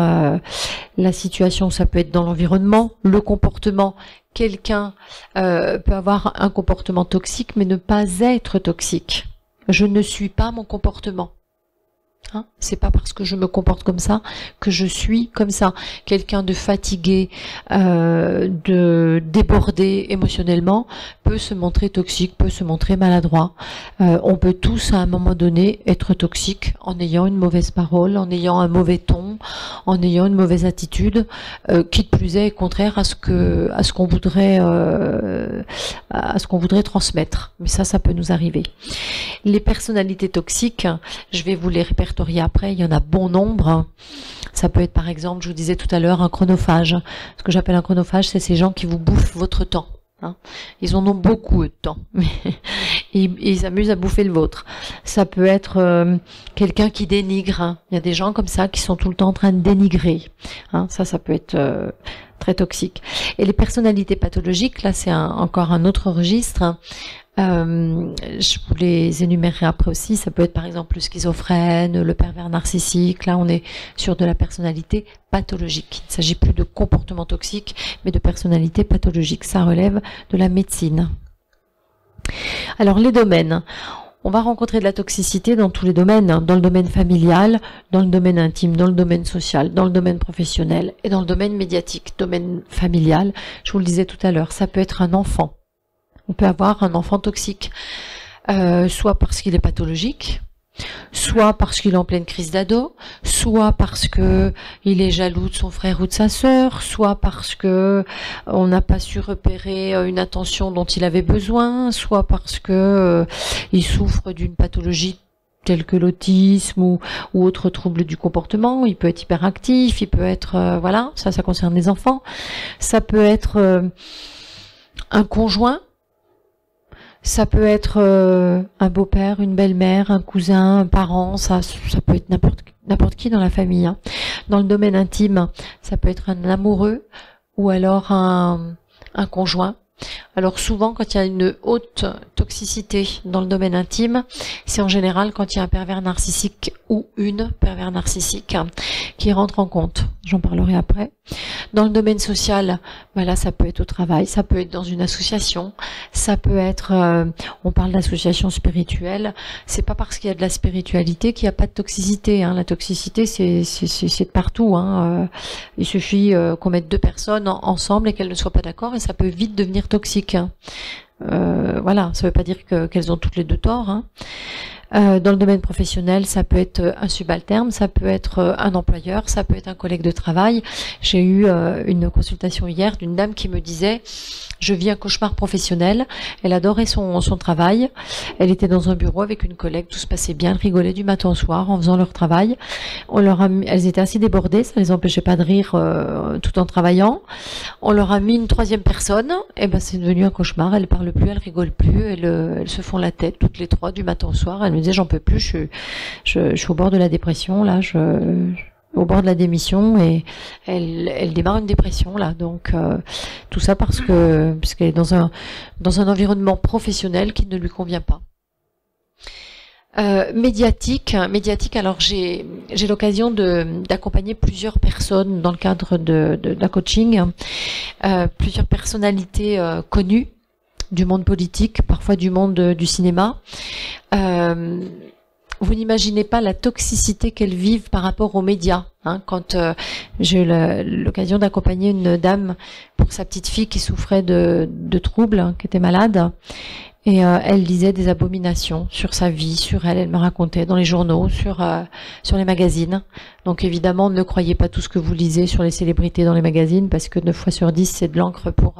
la situation, ça peut être dans l'environnement, le comportement. Quelqu'un peut avoir un comportement toxique, mais ne pas être toxique. Je ne suis pas mon comportement. Hein, c'est pas parce que je me comporte comme ça que je suis comme ça. Quelqu'un de fatigué, de débordé émotionnellement peut se montrer toxique, peut se montrer maladroit. On peut tous à un moment donné être toxique en ayant une mauvaise parole, en ayant un mauvais ton, en ayant une mauvaise attitude, qui de plus est contraire à ce qu'on voudrait transmettre. Mais ça peut nous arriver. Les personnalités toxiques, je vais vous les répertorier après, il y en a bon nombre. Ça peut être par exemple, je vous disais tout à l'heure, un chronophage. Ce que j'appelle un chronophage, c'est ces gens qui vous bouffent votre temps. Hein. Ils en ont beaucoup de temps, mais ils s'amusent à bouffer le vôtre. Ça peut être quelqu'un qui dénigre. Hein. Il y a des gens comme ça qui sont tout le temps en train de dénigrer. Hein. Ça peut être très toxique. Et les personnalités pathologiques, là c'est encore un autre registre. Je vous les énumérerai après aussi. Ça peut être par exemple le schizophrène, le pervers narcissique. Là on est sur de la personnalité pathologique. Il ne s'agit plus de comportement toxique, mais de personnalité pathologique. Ça relève de la médecine. Alors les domaines. On va rencontrer de la toxicité dans tous les domaines, hein, dans le domaine familial, dans le domaine intime, dans le domaine social, dans le domaine professionnel et dans le domaine médiatique. Domaine familial, je vous le disais tout à l'heure, ça peut être un enfant. On peut avoir un enfant toxique, soit parce qu'il est pathologique, soit parce qu'il est en pleine crise d'ado, soit parce que il est jaloux de son frère ou de sa sœur, soit parce que on n'a pas su repérer une attention dont il avait besoin, soit parce que il souffre d'une pathologie telle que l'autisme ou autre trouble du comportement. Il peut être hyperactif, il peut être voilà, ça concerne les enfants. Ça peut être un conjoint. Ça peut être un beau-père, une belle-mère, un cousin, un parent, ça peut être n'importe qui dans la famille. Hein. Dans le domaine intime, ça peut être un amoureux ou alors un conjoint. Alors souvent, quand il y a une haute toxicité dans le domaine intime, c'est en général quand il y a un pervers narcissique ou une pervers narcissique qui rentre en compte. J'en parlerai après. Dans le domaine social, là, ça peut être au travail, ça peut être dans une association, ça peut être, on parle d'association spirituelle, c'est pas parce qu'il y a de la spiritualité qu'il n'y a pas de toxicité. Hein. La toxicité, c'est de partout. Hein. Il suffit qu'on mette deux personnes ensemble et qu'elles ne soient pas d'accord et ça peut vite devenir toxique. Hein. Voilà, ça ne veut pas dire qu'elles ont toutes les deux tort. Hein. Dans le domaine professionnel, ça peut être un subalterne, ça peut être un employeur, ça peut être un collègue de travail. J'ai eu une consultation hier d'une dame qui me disait « Je vis un cauchemar professionnel ». Elle adorait son travail. Elle était dans un bureau avec une collègue, tout se passait bien, elle rigolait du matin au soir en faisant leur travail. Elles étaient assez débordées, ça ne les empêchait pas de rire tout en travaillant. On leur a mis une troisième personne, et ben c'est devenu un cauchemar. Elles ne parlent plus, elles rigolent plus, elles se font la tête toutes les trois du matin au soir. Elles me disaient j'en peux plus, je suis au bord de la dépression là, au bord de la démission et elle démarre une dépression là. Donc tout ça puisqu'elle est dans un environnement professionnel qui ne lui convient pas. Médiatique. Alors j'ai l'occasion d'accompagner plusieurs personnes dans le cadre d'un coaching, plusieurs personnalités connues du monde politique, parfois du monde du cinéma. vous n'imaginez pas la toxicité qu'elles vivent par rapport aux médias. Hein, quand j'ai eu l'occasion d'accompagner une dame pour sa petite fille qui souffrait de troubles, hein, qui était malade, et elle lisait des abominations sur sa vie, sur elle. Elle me racontait dans les journaux, sur les magazines. Donc évidemment, ne croyez pas tout ce que vous lisez sur les célébrités dans les magazines, parce que 9 fois sur 10, c'est de l'encre pour...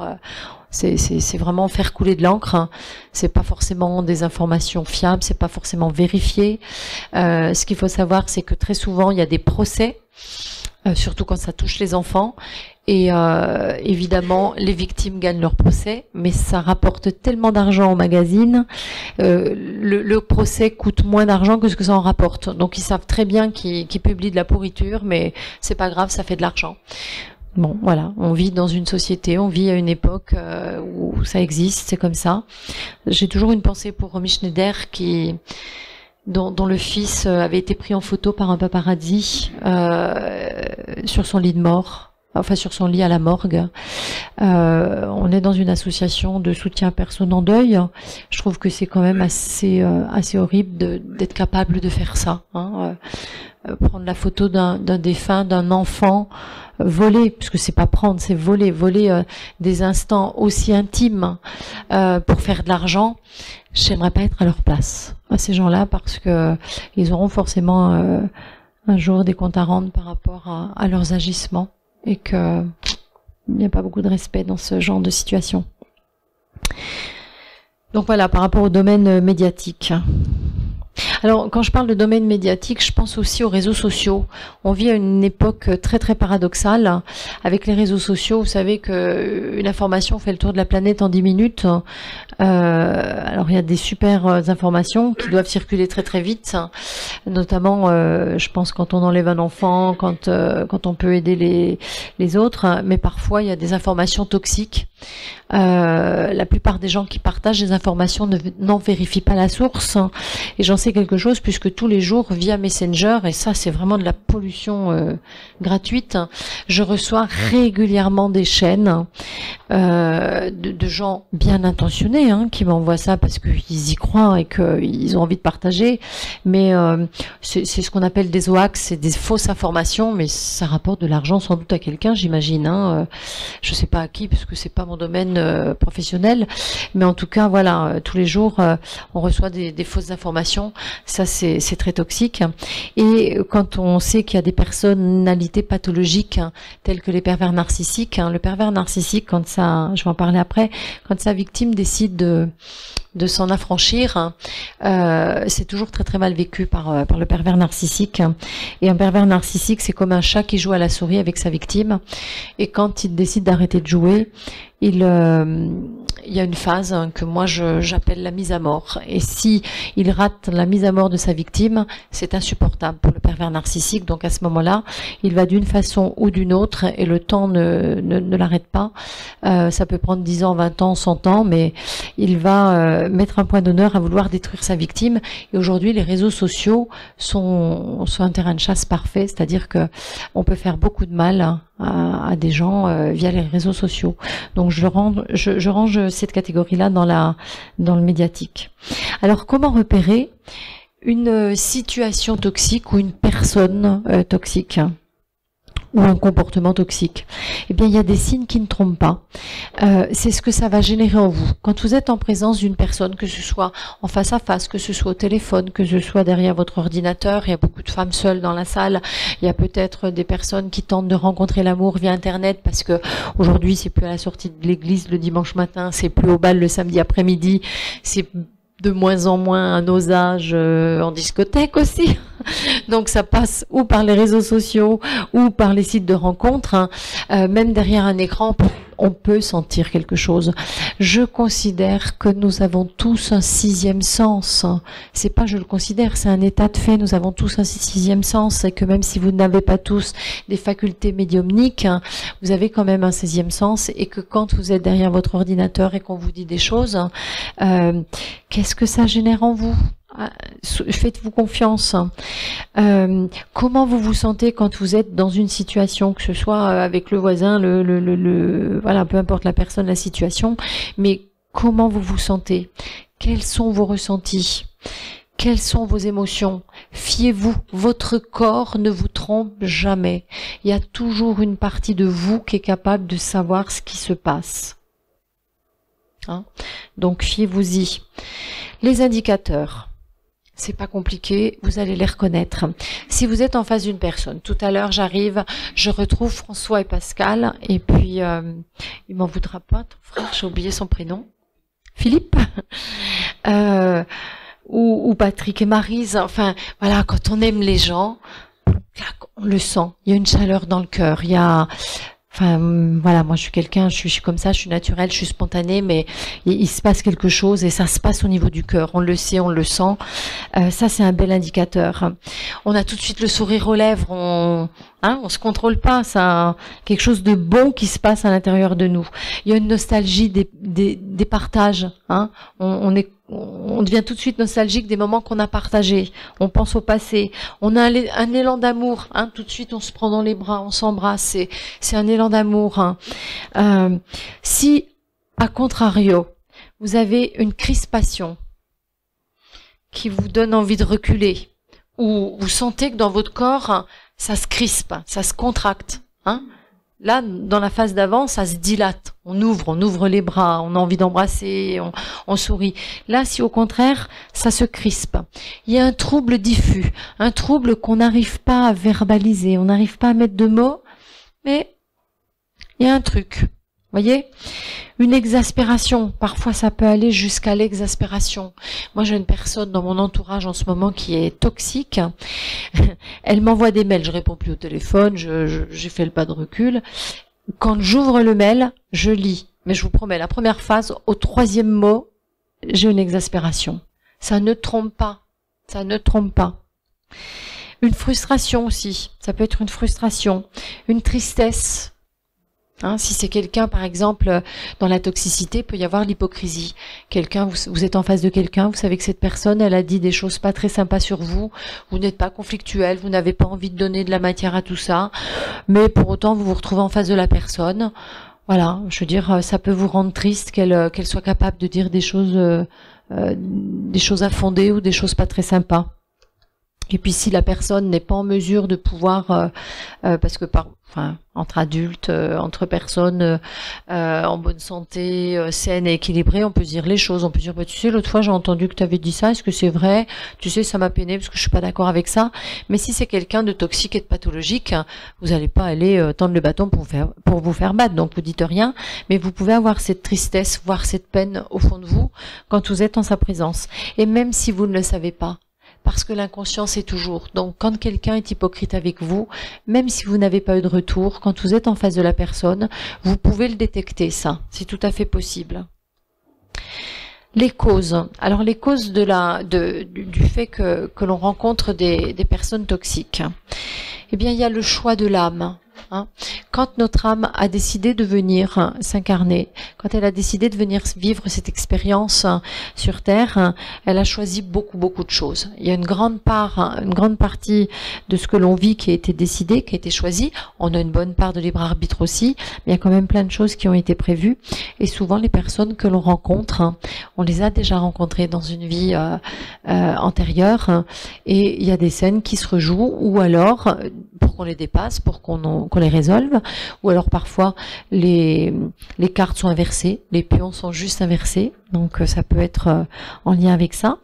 c'est vraiment faire couler de l'encre. Hein. C'est pas forcément des informations fiables, c'est pas forcément vérifié. Ce qu'il faut savoir, c'est que très souvent, il y a des procès, surtout quand ça touche les enfants. Et évidemment, les victimes gagnent leur procès, mais ça rapporte tellement d'argent au magazine. Le procès coûte moins d'argent que ce que ça en rapporte. Donc ils savent très bien qu'ils publient de la pourriture, mais c'est pas grave, ça fait de l'argent. Bon, voilà, on vit dans une société, on vit à une époque où ça existe, c'est comme ça. J'ai toujours une pensée pour Romy Schneider dont le fils avait été pris en photo par un paparazzi sur son lit de mort. Enfin, sur son lit à la morgue. On est dans une association de soutien à personnes en deuil. Je trouve que c'est quand même assez horrible d'être capable de faire ça. Hein. Prendre la photo d'un défunt, d'un enfant, voler, puisque c'est pas prendre, c'est voler des instants aussi intimes pour faire de l'argent. J'aimerais pas être à leur place, à ces gens-là, parce que ils auront forcément un jour des comptes à rendre par rapport à leurs agissements. Et qu'il n'y a pas beaucoup de respect dans ce genre de situation. Donc voilà, par rapport au domaine médiatique. Alors, quand je parle de domaine médiatique, je pense aussi aux réseaux sociaux. On vit à une époque très très paradoxale avec les réseaux sociaux. Vous savez qu'une information fait le tour de la planète en 10 minutes. Alors, il y a des super informations qui doivent circuler très très vite. Notamment, je pense quand on enlève un enfant, quand on peut aider les autres. Mais parfois, il y a des informations toxiques. La plupart des gens qui partagent des informations n'en vérifient pas la source. Et j'en sais quelque chose puisque tous les jours via Messenger, et ça c'est vraiment de la pollution gratuite, je reçois régulièrement des chaînes de gens bien intentionnés qui m'envoient ça parce qu'ils y croient et qu'ils ont envie de partager, mais c'est ce qu'on appelle des hoax, c'est des fausses informations, mais ça rapporte de l'argent sans doute à quelqu'un, j'imagine. Je sais pas à qui parce que c'est pas mon domaine professionnel, mais en tout cas voilà, tous les jours on reçoit des fausses informations. Ça c'est très toxique. Et quand on sait qu'il y a des personnalités pathologiques telles que les pervers narcissiques, le pervers narcissique, quand ça, je vais en parler après, quand sa victime décide de s'en affranchir, c'est toujours très très mal vécu par le pervers narcissique. Et un pervers narcissique, c'est comme un chat qui joue à la souris avec sa victime. Et quand il décide d'arrêter de jouer, il y a une phase que moi j'appelle la mise à mort. Et si il rate la mise à mort de sa victime, c'est insupportable pour le pervers narcissique. Donc à ce moment-là, il va d'une façon ou d'une autre, et le temps ne l'arrête pas. Ça peut prendre 10 ans, 20 ans, 100 ans, mais il va mettre un point d'honneur à vouloir détruire sa victime. Et aujourd'hui, les réseaux sociaux sont un terrain de chasse parfait, c'est-à-dire que on peut faire beaucoup de mal à des gens via les réseaux sociaux. Donc je range cette catégorie-là dans le médiatique. Alors comment repérer une situation toxique ou une personne toxique ou un comportement toxique? Eh bien, il y a des signes qui ne trompent pas. C'est ce que ça va générer en vous. Quand vous êtes en présence d'une personne, que ce soit en face à face, que ce soit au téléphone, que ce soit derrière votre ordinateur, il y a beaucoup de femmes seules dans la salle, il y a peut-être des personnes qui tentent de rencontrer l'amour via Internet parce que aujourd'hui, c'est plus à la sortie de l'église le dimanche matin, c'est plus au bal le samedi après-midi, c'est de moins en moins à nos âges en discothèque aussi. Donc ça passe ou par les réseaux sociaux ou par les sites de rencontres. Même derrière un écran, on peut sentir quelque chose. Je considère que nous avons tous un sixième sens. C'est pas je le considère, c'est un état de fait. Nous avons tous un sixième sens et que même si vous n'avez pas tous des facultés médiumniques, vous avez quand même un sixième sens et que quand vous êtes derrière votre ordinateur et qu'on vous dit des choses, qu'est-ce que ça génère en vous ? Faites-vous confiance. Comment vous vous sentez quand vous êtes dans une situation, que ce soit avec le voisin, voilà, peu importe la personne, la situation, mais comment vous vous sentez? Quels sont vos ressentis? Quelles sont vos émotions? Fiez-vous, votre corps ne vous trompe jamais. Il y a toujours une partie de vous qui est capable de savoir ce qui se passe. Hein? Donc fiez-vous-y. Les indicateurs, c'est pas compliqué, vous allez les reconnaître. Si vous êtes en face d'une personne, tout à l'heure j'arrive, je retrouve François et Pascal, et puis il m'en voudra pas, ton frère, j'ai oublié son prénom. Philippe ou Patrick et Maryse, enfin voilà, quand on aime les gens, on le sent, il y a une chaleur dans le cœur, il y a, enfin voilà, moi je suis quelqu'un, je suis comme ça, je suis naturelle, je suis spontanée, mais il se passe quelque chose et ça se passe au niveau du cœur, on le sait, on le sent, ça c'est un bel indicateur. On a tout de suite le sourire aux lèvres, on se contrôle pas, ça, quelque chose de bon qui se passe à l'intérieur de nous. Il y a une nostalgie des partages, hein. On devient tout de suite nostalgique des moments qu'on a partagés. On pense au passé. On a un élan d'amour, hein. Tout de suite, on se prend dans les bras, on s'embrasse. C'est un élan d'amour. Hein. Si, à contrario, vous avez une crispation qui vous donne envie de reculer, ou vous sentez que dans votre corps, ça se crispe, ça se contracte, hein. Là, dans la phase d'avant, ça se dilate. On ouvre les bras, on a envie d'embrasser, on sourit. Là, si au contraire, ça se crispe. Il y a un trouble diffus, un trouble qu'on n'arrive pas à verbaliser, on n'arrive pas à mettre de mots, mais il y a un truc. Voyez, une exaspération, parfois ça peut aller jusqu'à l'exaspération. Moi j'ai une personne dans mon entourage en ce moment qui est toxique, elle m'envoie des mails, je réponds plus au téléphone, j'ai fait le pas de recul. Quand j'ouvre le mail, je lis, mais je vous promets, la première phase, au troisième mot, j'ai une exaspération. Ça ne trompe pas, ça ne trompe pas. Une frustration aussi, ça peut être une frustration, une tristesse. Hein, si c'est quelqu'un, par exemple, dans la toxicité, peut y avoir l'hypocrisie. Quelqu'un, vous êtes en face de quelqu'un, vous savez que cette personne, elle a dit des choses pas très sympas sur vous, vous n'êtes pas conflictuel, vous n'avez pas envie de donner de la matière à tout ça, mais pour autant, vous vous retrouvez en face de la personne. Voilà, je veux dire, ça peut vous rendre triste qu'elle soit capable de dire des choses à fonder ou des choses pas très sympas. Et puis si la personne n'est pas en mesure de pouvoir, parce que entre adultes, entre personnes en bonne santé, saines et équilibrées, on peut dire les choses. On peut dire, bah, tu sais, l'autre fois j'ai entendu que tu avais dit ça, est-ce que c'est vrai? Tu sais, ça m'a peiné parce que je suis pas d'accord avec ça. Mais si c'est quelqu'un de toxique et de pathologique, vous n'allez pas aller tendre le bâton pour vous faire battre. Donc vous dites rien, mais vous pouvez avoir cette tristesse, voire cette peine au fond de vous quand vous êtes en sa présence. Et même si vous ne le savez pas, parce que l'inconscient c'est toujours. Donc quand quelqu'un est hypocrite avec vous, même si vous n'avez pas eu de retour, quand vous êtes en face de la personne, vous pouvez le détecter, ça. C'est tout à fait possible. Les causes. Alors les causes du fait que l'on rencontre des personnes toxiques. Eh bien, il y a le choix de l'âme. Hein. Quand notre âme a décidé de venir s'incarner, quand elle a décidé de venir vivre cette expérience sur Terre, elle a choisi beaucoup de choses. Il y a une grande partie de ce que l'on vit qui a été décidé, qui a été choisi. On a une bonne part de libre arbitre aussi, mais il y a quand même plein de choses qui ont été prévues. Et souvent, les personnes que l'on rencontre, on les a déjà rencontrées dans une vie antérieure, et il y a des scènes qui se rejouent, ou alors pour qu'on les dépasse, pour qu'on les résolve, ou alors parfois les cartes sont inversées, les pions sont juste inversés, donc ça peut être en lien avec ça.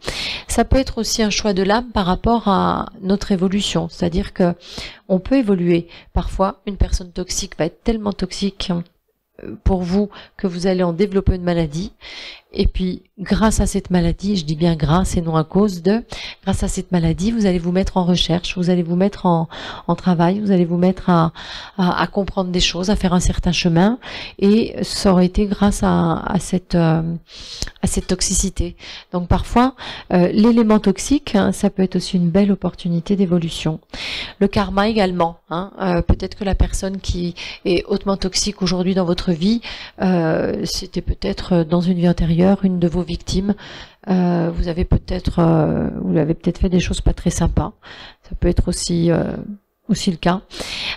Ça peut être aussi un choix de l'âme par rapport à notre évolution, c'est-à-dire que on peut évoluer. Parfois, une personne toxique va être tellement toxique pour vous que vous allez en développer une maladie, et puis grâce à cette maladie, je dis bien grâce et non à cause de, grâce à cette maladie, vous allez vous mettre en recherche, vous allez vous mettre en travail, vous allez vous mettre à comprendre des choses, à faire un certain chemin, et ça aurait été grâce à cette toxicité. Donc parfois, l'élément toxique, hein, ça peut être aussi une belle opportunité d'évolution. Le karma également, hein, peut-être que la personne qui est hautement toxique aujourd'hui dans votre vie, c'était peut-être dans une vie antérieure une de vos victimes. Vous avez peut-être fait des choses pas très sympas. Ça peut être aussi aussi le cas.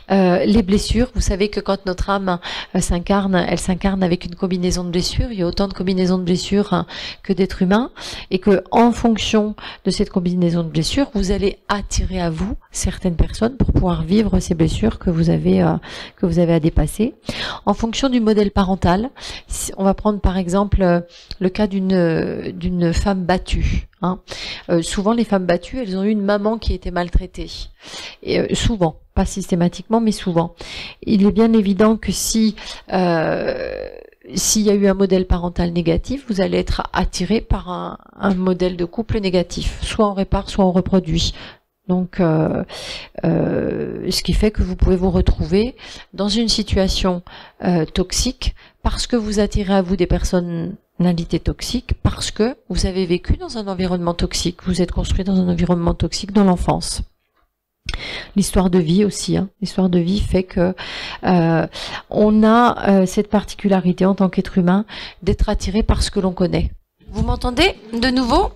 Les blessures, vous savez que quand notre âme s'incarne, elle s'incarne avec une combinaison de blessures. Il y a autant de combinaisons de blessures que d'êtres humains, et que en fonction de cette combinaison de blessures, vous allez attirer à vous certaines personnes pour pouvoir vivre ces blessures que vous avez à dépasser. En fonction du modèle parental, on va prendre par exemple le cas d'une femme battue. Souvent les femmes battues, elles ont eu une maman qui était maltraitée. Et souvent, pas systématiquement, mais souvent. Il est bien évident que s'il y a eu un modèle parental négatif, vous allez être attiré par un modèle de couple négatif. Soit on répare, soit on reproduit. Donc, ce qui fait que vous pouvez vous retrouver dans une situation toxique parce que vous attirez à vous des personnalités toxiques, parce que vous avez vécu dans un environnement toxique, vous êtes construit dans un environnement toxique dans l'enfance. L'histoire de vie aussi, l'histoire de vie fait que on a cette particularité en tant qu'être humain d'être attiré par ce que l'on connaît. Vous m'entendez de nouveau ?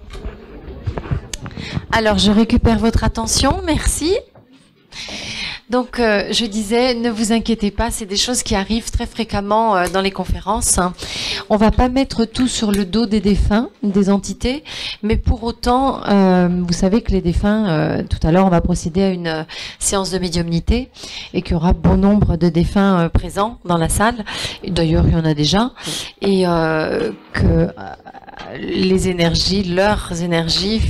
Alors, je récupère votre attention, merci. Donc, je disais, ne vous inquiétez pas, c'est des choses qui arrivent très fréquemment dans les conférences. On va pas mettre tout sur le dos des défunts, des entités, mais pour autant, vous savez que les défunts, tout à l'heure, on va procéder à une séance de médiumnité et qu'il y aura bon nombre de défunts présents dans la salle. D'ailleurs, il y en a déjà. Et que les énergies, leurs énergies,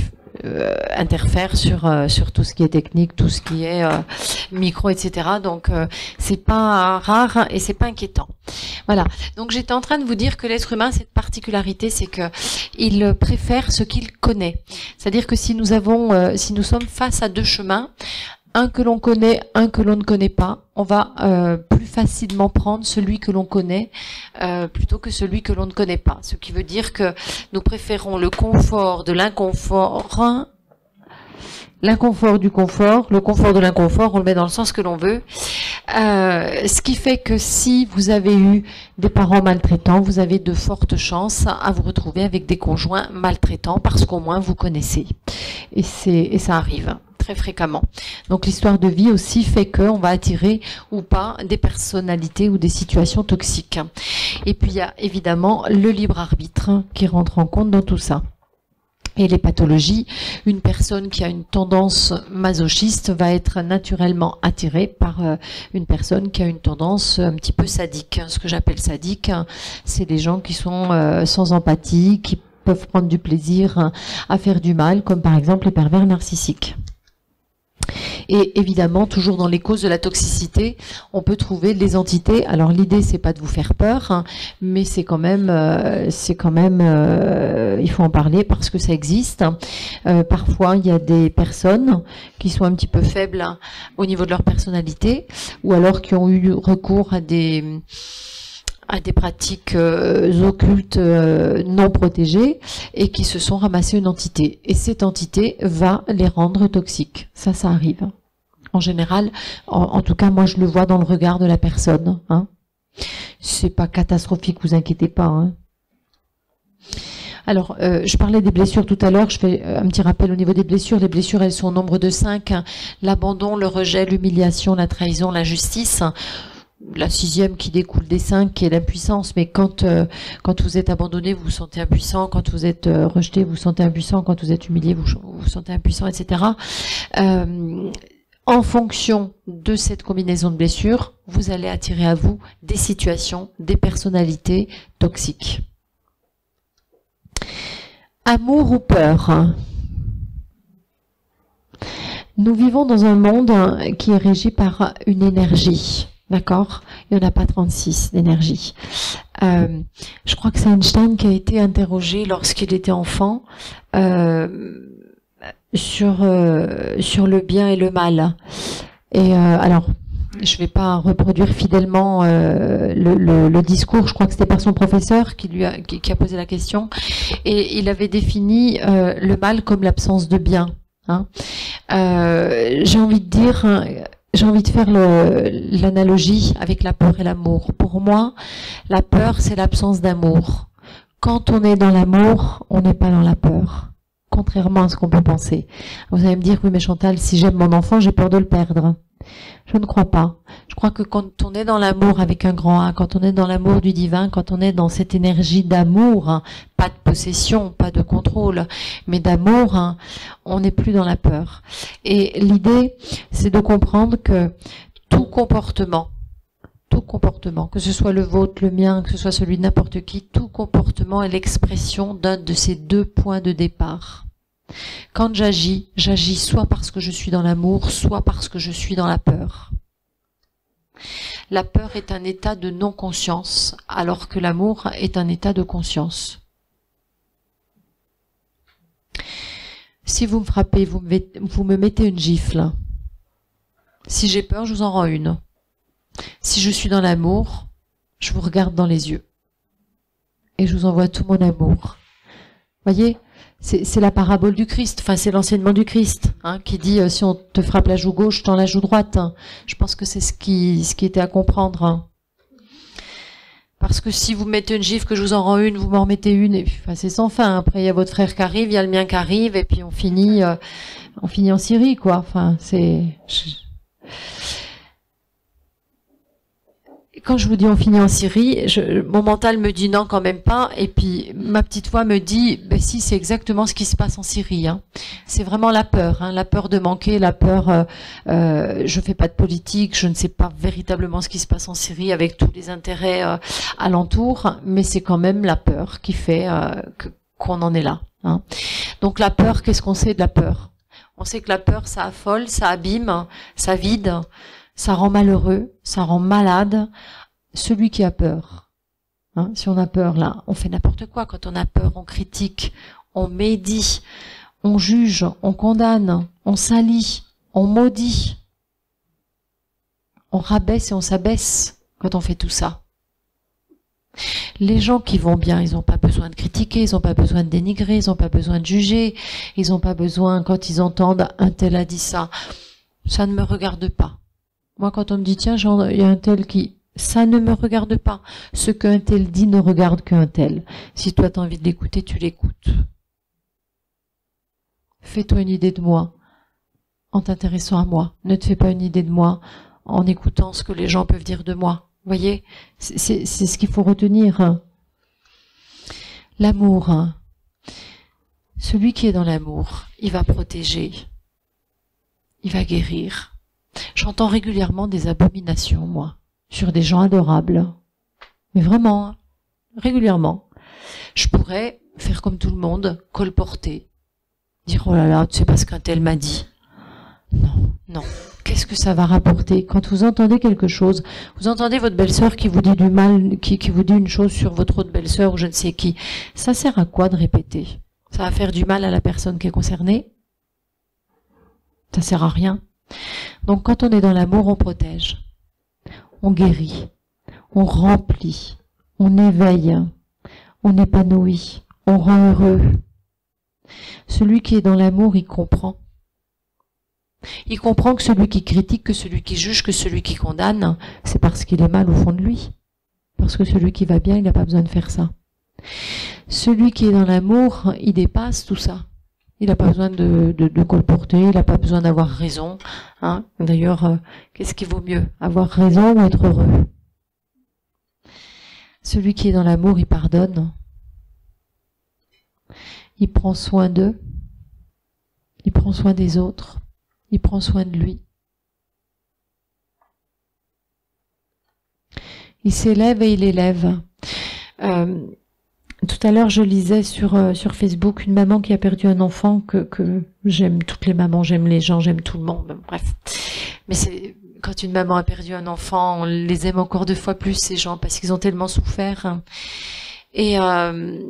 interfère sur tout ce qui est technique, tout ce qui est micro, etc. Donc c'est pas rare et c'est pas inquiétant. Voilà. Donc j'étais en train de vous dire que l'être humain, cette particularité, c'est que il préfère ce qu'il connaît. C'est-à-dire que si nous sommes face à deux chemins, un que l'on connaît, un que l'on ne connaît pas, on va plus facilement prendre celui que l'on connaît plutôt que celui que l'on ne connaît pas. Ce qui veut dire que nous préférons le confort de l'inconfort, l'inconfort du confort, le confort de l'inconfort, on le met dans le sens que l'on veut. Ce qui fait que si vous avez eu des parents maltraitants, vous avez de fortes chances à vous retrouver avec des conjoints maltraitants parce qu'au moins vous connaissez. Et ça arrive très fréquemment. Donc l'histoire de vie aussi fait qu'on va attirer ou pas des personnalités ou des situations toxiques. Et puis il y a évidemment le libre arbitre qui rentre en compte dans tout ça. Et les pathologies, une personne qui a une tendance masochiste va être naturellement attirée par une personne qui a une tendance un petit peu sadique. Ce que j'appelle sadique, c'est les gens qui sont sans empathie, qui peuvent prendre du plaisir à faire du mal, comme par exemple les pervers narcissiques. Et évidemment, toujours dans les causes de la toxicité, on peut trouver les entités. Alors l'idée, c'est pas de vous faire peur, mais c'est quand même, il faut en parler parce que ça existe. Parfois, il y a des personnes qui sont un petit peu faibles au niveau de leur personnalité, ou alors qui ont eu recours à des pratiques occultes non protégées et qui se sont ramassées une entité. Et cette entité va les rendre toxiques. Ça arrive. En général, en tout cas, moi je le vois dans le regard de la personne. C'est pas catastrophique, vous inquiétez pas. Alors, je parlais des blessures tout à l'heure, je fais un petit rappel au niveau des blessures. Les blessures, elles sont au nombre de 5. L'abandon, le rejet, l'humiliation, la trahison, l'injustice. La 6e qui découle des 5, qui est l'impuissance, mais quand vous êtes abandonné, vous vous sentez impuissant, quand vous êtes rejeté, vous vous sentez impuissant, quand vous êtes humilié, vous vous sentez impuissant, etc. En fonction de cette combinaison de blessures, vous allez attirer à vous des situations, des personnalités toxiques. Amour ou peur ? Nous vivons dans un monde qui est régi par une énergie. D'accord ? Il n'y en a pas 36 d'énergie. Je crois que c'est Einstein qui a été interrogé lorsqu'il était enfant sur le bien et le mal. Et alors, je vais pas reproduire fidèlement le discours. Je crois que c'était par son professeur qui a posé la question. Et il avait défini le mal comme l'absence de bien. J'ai envie de dire... J'ai envie de faire l'analogie avec la peur et l'amour. Pour moi, la peur, c'est l'absence d'amour. Quand on est dans l'amour, on n'est pas dans la peur. Contrairement à ce qu'on peut penser. Vous allez me dire, oui mais Chantal, si j'aime mon enfant, j'ai peur de le perdre. Je ne crois pas. Je crois que quand on est dans l'amour avec un grand A, quand on est dans l'amour du divin, quand on est dans cette énergie d'amour, hein, pas de possession, pas de contrôle, mais d'amour, hein, on n'est plus dans la peur. Et l'idée, c'est de comprendre que tout comportement, que ce soit le vôtre, le mien, que ce soit celui de n'importe qui, tout comportement est l'expression d'un de ces deux points de départ. Quand j'agis soit parce que je suis dans l'amour, soit parce que je suis dans la peur. La peur est un état de non-conscience, alors que l'amour est un état de conscience. Si vous me frappez, vous me mettez une gifle. Si j'ai peur, je vous en rends une. Si je suis dans l'amour, je vous regarde dans les yeux. Et je vous envoie tout mon amour. Voyez, c'est la parabole du Christ, enfin c'est l'enseignement du Christ, hein, qui dit si on te frappe la joue gauche, tends la joue droite. Hein. Je pense que c'est ce qui était à comprendre. Hein. Parce que si vous mettez une gifle, que je vous en rends une, vous m'en remettez une, et puis enfin, c'est sans fin. Après il y a votre frère qui arrive, il y a le mien qui arrive, et puis on finit en Syrie, quoi. Enfin c'est. Quand je vous dis on finit en Syrie, mon mental me dit non quand même pas, et puis ma petite voix me dit ben si, c'est exactement ce qui se passe en Syrie. Hein. C'est vraiment la peur, hein, la peur de manquer, la peur. Je fais pas de politique, je ne sais pas véritablement ce qui se passe en Syrie avec tous les intérêts alentours, mais c'est quand même la peur qui fait qu'on en est là. Hein. Donc la peur, qu'est-ce qu'on sait de la peur? On sait que la peur, ça affole, ça abîme, ça vide. Ça rend malheureux, ça rend malade celui qui a peur. Hein, si on a peur, là, on fait n'importe quoi. Quand on a peur, on critique, on médit, on juge, on condamne, on salit, on maudit. On rabaisse et on s'abaisse quand on fait tout ça. Les gens qui vont bien, ils n'ont pas besoin de critiquer, ils n'ont pas besoin de dénigrer, ils n'ont pas besoin de juger, ils n'ont pas besoin, quand ils entendent « un tel a dit ça », ça ne me regarde pas. Moi, quand on me dit, tiens, il y a un tel qui... Ça ne me regarde pas. Ce qu'un tel dit ne regarde qu'un tel. Si toi, tu as envie de l'écouter, tu l'écoutes. Fais-toi une idée de moi en t'intéressant à moi. Ne te fais pas une idée de moi en écoutant ce que les gens peuvent dire de moi. Vous voyez, c'est ce qu'il faut retenir. Hein. L'amour. Hein. Celui qui est dans l'amour, il va protéger. Il va guérir. J'entends régulièrement des abominations, moi, sur des gens adorables. Mais vraiment, régulièrement. Je pourrais faire comme tout le monde, colporter. Dire, oh là là, tu sais pas ce qu'un tel m'a dit. Non, non. Qu'est-ce que ça va rapporter? Quand vous entendez quelque chose, vous entendez votre belle-sœur qui vous dit du mal, qui vous dit une chose sur votre autre belle-sœur ou je ne sais qui. Ça sert à quoi de répéter? Ça va faire du mal à la personne qui est concernée? Ça sert à rien. Donc quand on est dans l'amour, on protège, on guérit, on remplit, on éveille, on épanouit, on rend heureux. Celui qui est dans l'amour, il comprend. Il comprend que celui qui critique, que celui qui juge, que celui qui condamne, c'est parce qu'il est mal au fond de lui. Parce que celui qui va bien, il n'a pas besoin de faire ça. Celui qui est dans l'amour, il dépasse tout ça. Il n'a pas besoin de colporter, il n'a pas besoin d'avoir raison. Hein. D'ailleurs, qu'est-ce qui vaut mieux? Avoir raison ou être heureux? Celui qui est dans l'amour, il pardonne. Il prend soin d'eux. Il prend soin des autres. Il prend soin de lui. Il s'élève et il élève. Tout à l'heure, je lisais sur Facebook une maman qui a perdu un enfant que j'aime toutes les mamans, j'aime les gens, j'aime tout le monde, bref. Mais c'est quand une maman a perdu un enfant, on les aime encore 2 fois plus, ces gens, parce qu'ils ont tellement souffert. Et elle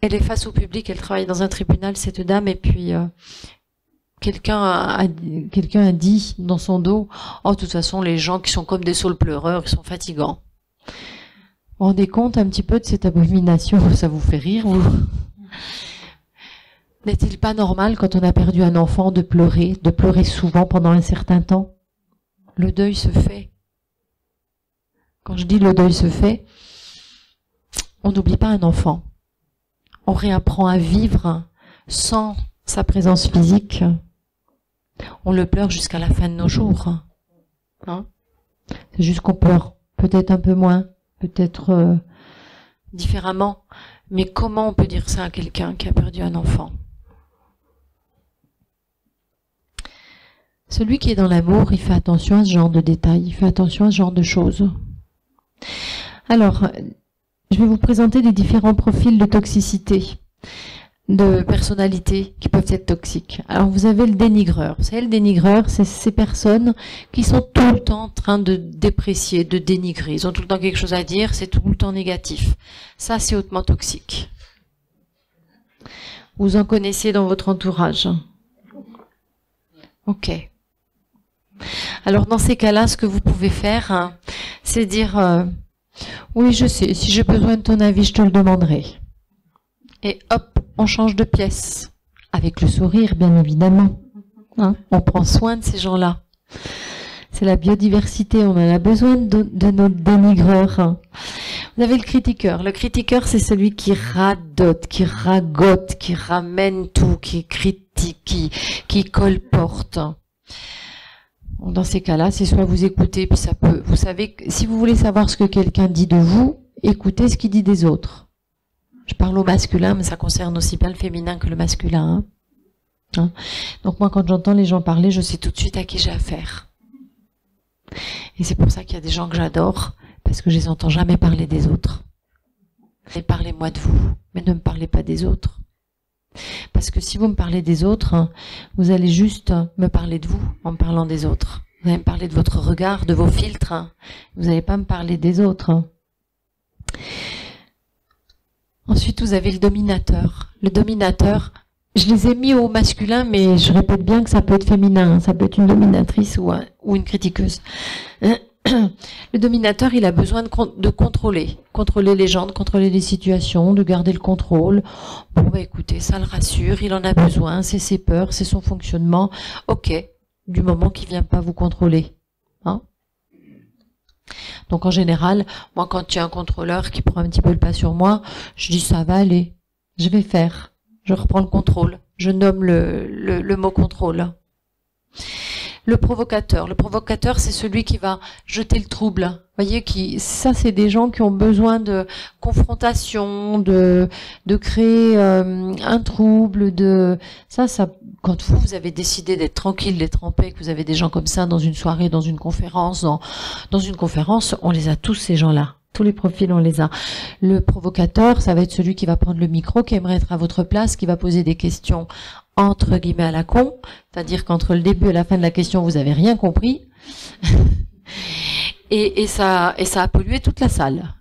est face au public, elle travaille dans un tribunal, cette dame, et puis quelqu'un a dit dans son dos, « Oh, de toute façon, les gens qui sont comme des saules pleureurs, ils sont fatigants. » Vous vous rendez compte un petit peu de cette abomination? Ça vous fait rire, vous? N'est-il pas normal, quand on a perdu un enfant, de pleurer souvent pendant un certain temps? Le deuil se fait. Quand je dis le deuil se fait, on n'oublie pas un enfant. On réapprend à vivre sans sa présence physique. On le pleure jusqu'à la fin de nos jours. Hein? C'est juste qu'on pleure peut-être un peu moins, peut-être différemment. Mais comment on peut dire ça à quelqu'un qui a perdu un enfant? Celui qui est dans l'amour, il fait attention à ce genre de détails, il fait attention à ce genre de choses. Alors, je vais vous présenter les différents profils de toxicité, de personnalité qui peuvent être toxiques. Alors, vous avez le dénigreur. Vous savez, le dénigreur, c'est ces personnes qui sont tout le temps en train de déprécier, de dénigrer. Ils ont tout le temps quelque chose à dire, c'est tout le temps négatif. Ça, c'est hautement toxique. Vous en connaissez dans votre entourage. Ok. Alors, dans ces cas-là, ce que vous pouvez faire, hein, c'est dire oui, je sais, si j'ai besoin de ton avis, je te le demanderai. Et hop, on change de pièce. Avec le sourire, bien évidemment. Hein, on prend soin de ces gens-là. C'est la biodiversité, on en a besoin de nos dénigreurs. Hein. Vous avez le critiqueur. Le critiqueur, c'est celui qui radote, qui ragote, qui ramène tout, qui critique, qui colporte. Dans ces cas-là, c'est soit vous écoutez, puis ça peut... Vous savez, si vous voulez savoir ce que quelqu'un dit de vous, écoutez ce qu'il dit des autres. Je parle au masculin, mais ça concerne aussi bien le féminin que le masculin. Hein. Donc moi, quand j'entends les gens parler, je sais tout de suite à qui j'ai affaire. Et c'est pour ça qu'il y a des gens que j'adore, parce que je les entends jamais parler des autres. Et parlez-moi de vous, mais ne me parlez pas des autres. Parce que si vous me parlez des autres, vous allez juste me parler de vous en me parlant des autres. Vous allez me parler de votre regard, de vos filtres. Vous n'allez pas me parler des autres. Ensuite, vous avez le dominateur. Le dominateur, je les ai mis au masculin, mais je répète bien que ça peut être féminin. Ça peut être une dominatrice ou une critiqueuse. Le dominateur, il a besoin de contrôler les gens, de contrôler les situations, de garder le contrôle. Bon, bah écoutez, ça le rassure, il en a besoin, c'est ses peurs, c'est son fonctionnement. Ok, du moment qu'il vient pas vous contrôler. Hein? Donc en général, moi quand il y a un contrôleur qui prend un petit peu le pas sur moi, je dis ça va aller, je vais faire, je reprends le contrôle, je nomme le mot contrôle. Le provocateur, c'est celui qui va jeter le trouble. Vous voyez, ça, c'est des gens qui ont besoin de confrontation, de créer un trouble, ça, quand vous avez décidé d'être tranquille, d'être en paix, que vous avez des gens comme ça dans une soirée, dans une conférence, dans une conférence, on les a tous, ces gens-là. Tous les profils, on les a. Le provocateur, ça va être celui qui va prendre le micro, qui aimerait être à votre place, qui va poser des questions entre guillemets à la con, c'est-à-dire qu'entre le début et la fin de la question, vous avez rien compris. et ça a pollué toute la salle.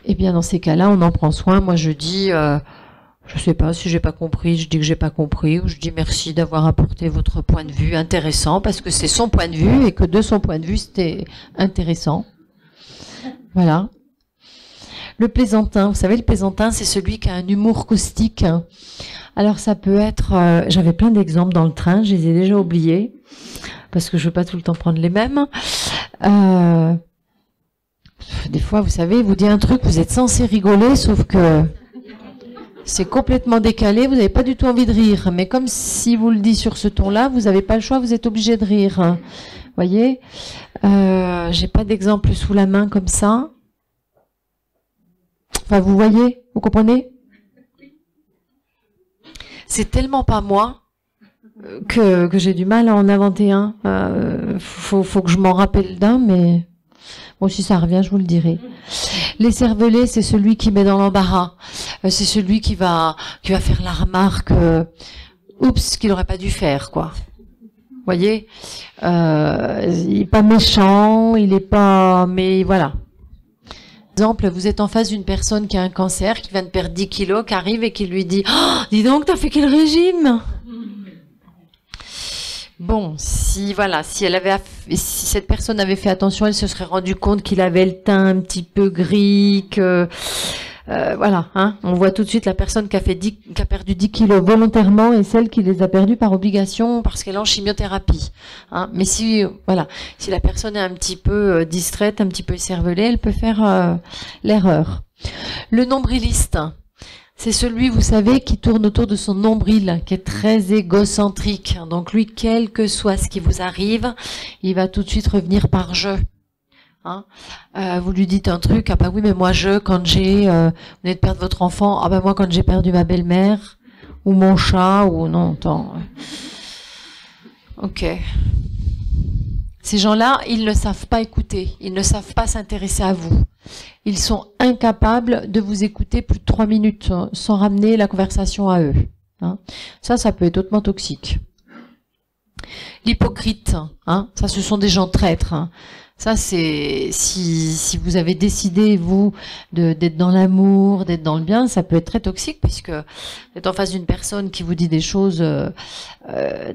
Eh bien, dans ces cas-là, on en prend soin. Moi, je dis, je sais pas si j'ai pas compris, je dis que j'ai pas compris, ou je dis merci d'avoir apporté votre point de vue intéressant, parce que c'est son point de vue, et que de son point de vue, c'était intéressant. Voilà. Le plaisantin, vous savez, le plaisantin, c'est celui qui a un humour caustique. Alors ça peut être, j'avais plein d'exemples dans le train, je les ai déjà oubliés, parce que je veux pas tout le temps prendre les mêmes. Des fois, vous savez, il vous dit un truc, vous êtes censé rigoler, sauf que c'est complètement décalé, vous n'avez pas du tout envie de rire. Mais comme si vous le dit sur ce ton-là, vous n'avez pas le choix, vous êtes obligé de rire. Voyez, j'ai pas d'exemple sous la main comme ça. Enfin, vous voyez, vous comprenez? C'est tellement pas moi que j'ai du mal à en inventer un. Faut que je m'en rappelle d'un, mais bon, si ça revient, je vous le dirai. L'écervelé, c'est celui qui met dans l'embarras. C'est celui qui va faire la remarque, oups, qu'il n'aurait pas dû faire, quoi. Vous voyez, il est pas méchant, il est pas, mais voilà. Par exemple, vous êtes en face d'une personne qui a un cancer, qui vient de perdre 10 kilos, qui arrive et qui lui dit oh, « Dis donc, t'as fait quel régime ?» Bon, si cette personne avait fait attention, elle se serait rendue compte qu'il avait le teint un petit peu gris, que voilà, hein, on voit tout de suite la personne qui a perdu 10 kilos volontairement et celle qui les a perdus par obligation parce qu'elle est en chimiothérapie. Hein. Mais si la personne est un petit peu distraite, un petit peu écervelée, elle peut faire l'erreur. Le nombriliste, C'est celui, vous savez, qui tourne autour de son nombril, qui est très égocentrique. Donc lui, quel que soit ce qui vous arrive, il va tout de suite revenir par je. Hein, vous lui dites un truc, ah bah oui, mais moi quand j'ai, vous venez de perdre votre enfant, ah bah moi quand j'ai perdu ma belle-mère, ou mon chat, ou non, attends. Ok. Ces gens-là, ils ne savent pas écouter, ils ne savent pas s'intéresser à vous. Ils sont incapables de vous écouter plus de 3 minutes sans ramener la conversation à eux. Hein. Ça peut être hautement toxique. L'hypocrite, hein, ça ce sont des gens traîtres. Hein. Ça, c'est si vous avez décidé, vous, d'être dans l'amour, d'être dans le bien, ça peut être très toxique puisque vous êtes en face d'une personne qui vous dit des choses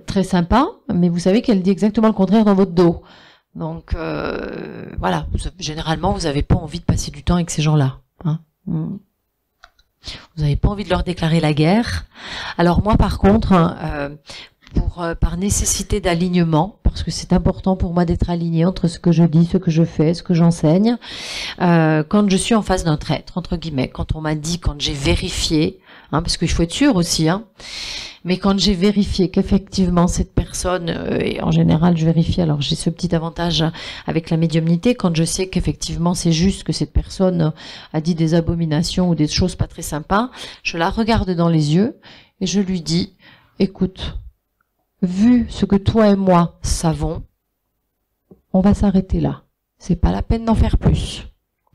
très sympas, mais vous savez qu'elle dit exactement le contraire dans votre dos. Donc, voilà, généralement, vous n'avez pas envie de passer du temps avec ces gens-là. Hein. Vous n'avez pas envie de leur déclarer la guerre. Alors moi, par contre, par nécessité d'alignement, parce que c'est important pour moi d'être aligné entre ce que je dis, ce que je fais, ce que j'enseigne. Quand je suis en face d'un traître, entre guillemets, quand on m'a dit, quand j'ai vérifié, hein, parce qu'il faut être sûr aussi, hein, mais quand j'ai vérifié qu'effectivement cette personne, et en général je vérifie, alors j'ai ce petit avantage avec la médiumnité, quand je sais qu'effectivement c'est juste que cette personne a dit des abominations ou des choses pas très sympas, je la regarde dans les yeux et je lui dis, écoute, vu ce que toi et moi savons, on va s'arrêter là. C'est pas la peine d'en faire plus.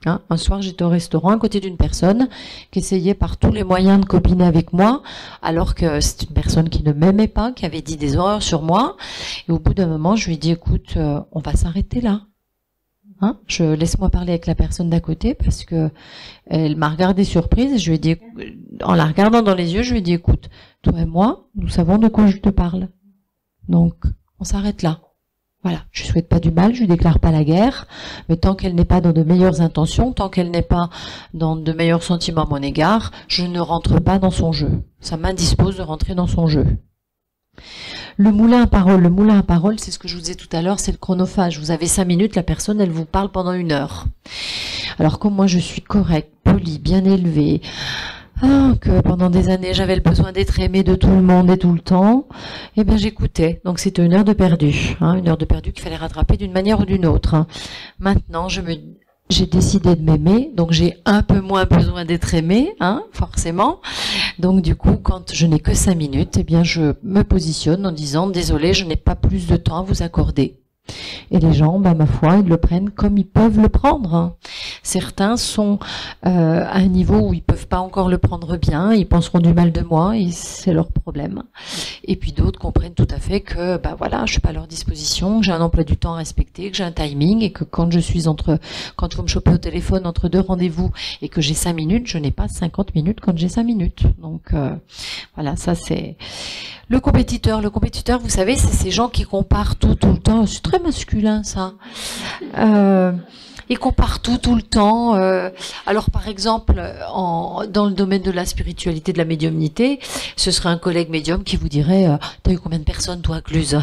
Hein, un soir, j'étais au restaurant à côté d'une personne qui essayait par tous les moyens de copiner avec moi, alors que c'est une personne qui ne m'aimait pas, qui avait dit des horreurs sur moi. Et au bout d'un moment, je lui ai dit, écoute, on va s'arrêter là. Hein, laisse-moi parler avec la personne d'à côté parce que elle m'a regardé surprise et je lui ai dit, en la regardant dans les yeux, je lui ai dit, écoute, toi et moi, nous savons de quoi je te parle. Donc, on s'arrête là. Voilà, je lui souhaite pas du mal, je lui déclare pas la guerre, mais tant qu'elle n'est pas dans de meilleures intentions, tant qu'elle n'est pas dans de meilleurs sentiments à mon égard, je ne rentre pas dans son jeu. Ça m'indispose de rentrer dans son jeu. Le moulin à parole, c'est ce que je vous disais tout à l'heure, c'est le chronophage. Vous avez 5 minutes, la personne, elle vous parle pendant 1 heure. Alors comme moi je suis correcte, polie, bien élevée, que pendant des années j'avais le besoin d'être aimée de tout le monde et tout le temps, eh bien j'écoutais. Donc c'était 1 heure de perdu, hein, 1 heure de perdu qu'il fallait rattraper d'une manière ou d'une autre. Hein. Maintenant j'ai décidé de m'aimer, donc j'ai un peu moins besoin d'être aimée, hein, forcément. Donc du coup, quand je n'ai que 5 minutes, eh bien je me positionne en disant désolé, je n'ai pas plus de temps à vous accorder. Et les gens, bah, ma foi, ils le prennent comme ils peuvent le prendre. Hein. Certains sont à un niveau où ils peuvent pas encore le prendre bien, ils penseront du mal de moi et c'est leur problème. Et puis d'autres comprennent tout à fait que, bah voilà, je suis pas à leur disposition, que j'ai un emploi du temps à respecter, que j'ai un timing et que quand vous me chopez au téléphone entre 2 rendez-vous et que j'ai 5 minutes, je n'ai pas 50 minutes quand j'ai 5 minutes. Donc voilà, ça c'est le compétiteur. Le compétiteur, vous savez, c'est ces gens qui comparent tout le temps. C'est très masculin, ça. Ils comparent tout le temps. Alors, par exemple, dans le domaine de la spiritualité, de la médiumnité, ce serait un collègue médium qui vous dirait t'as eu combien de personnes, toi, Cluse?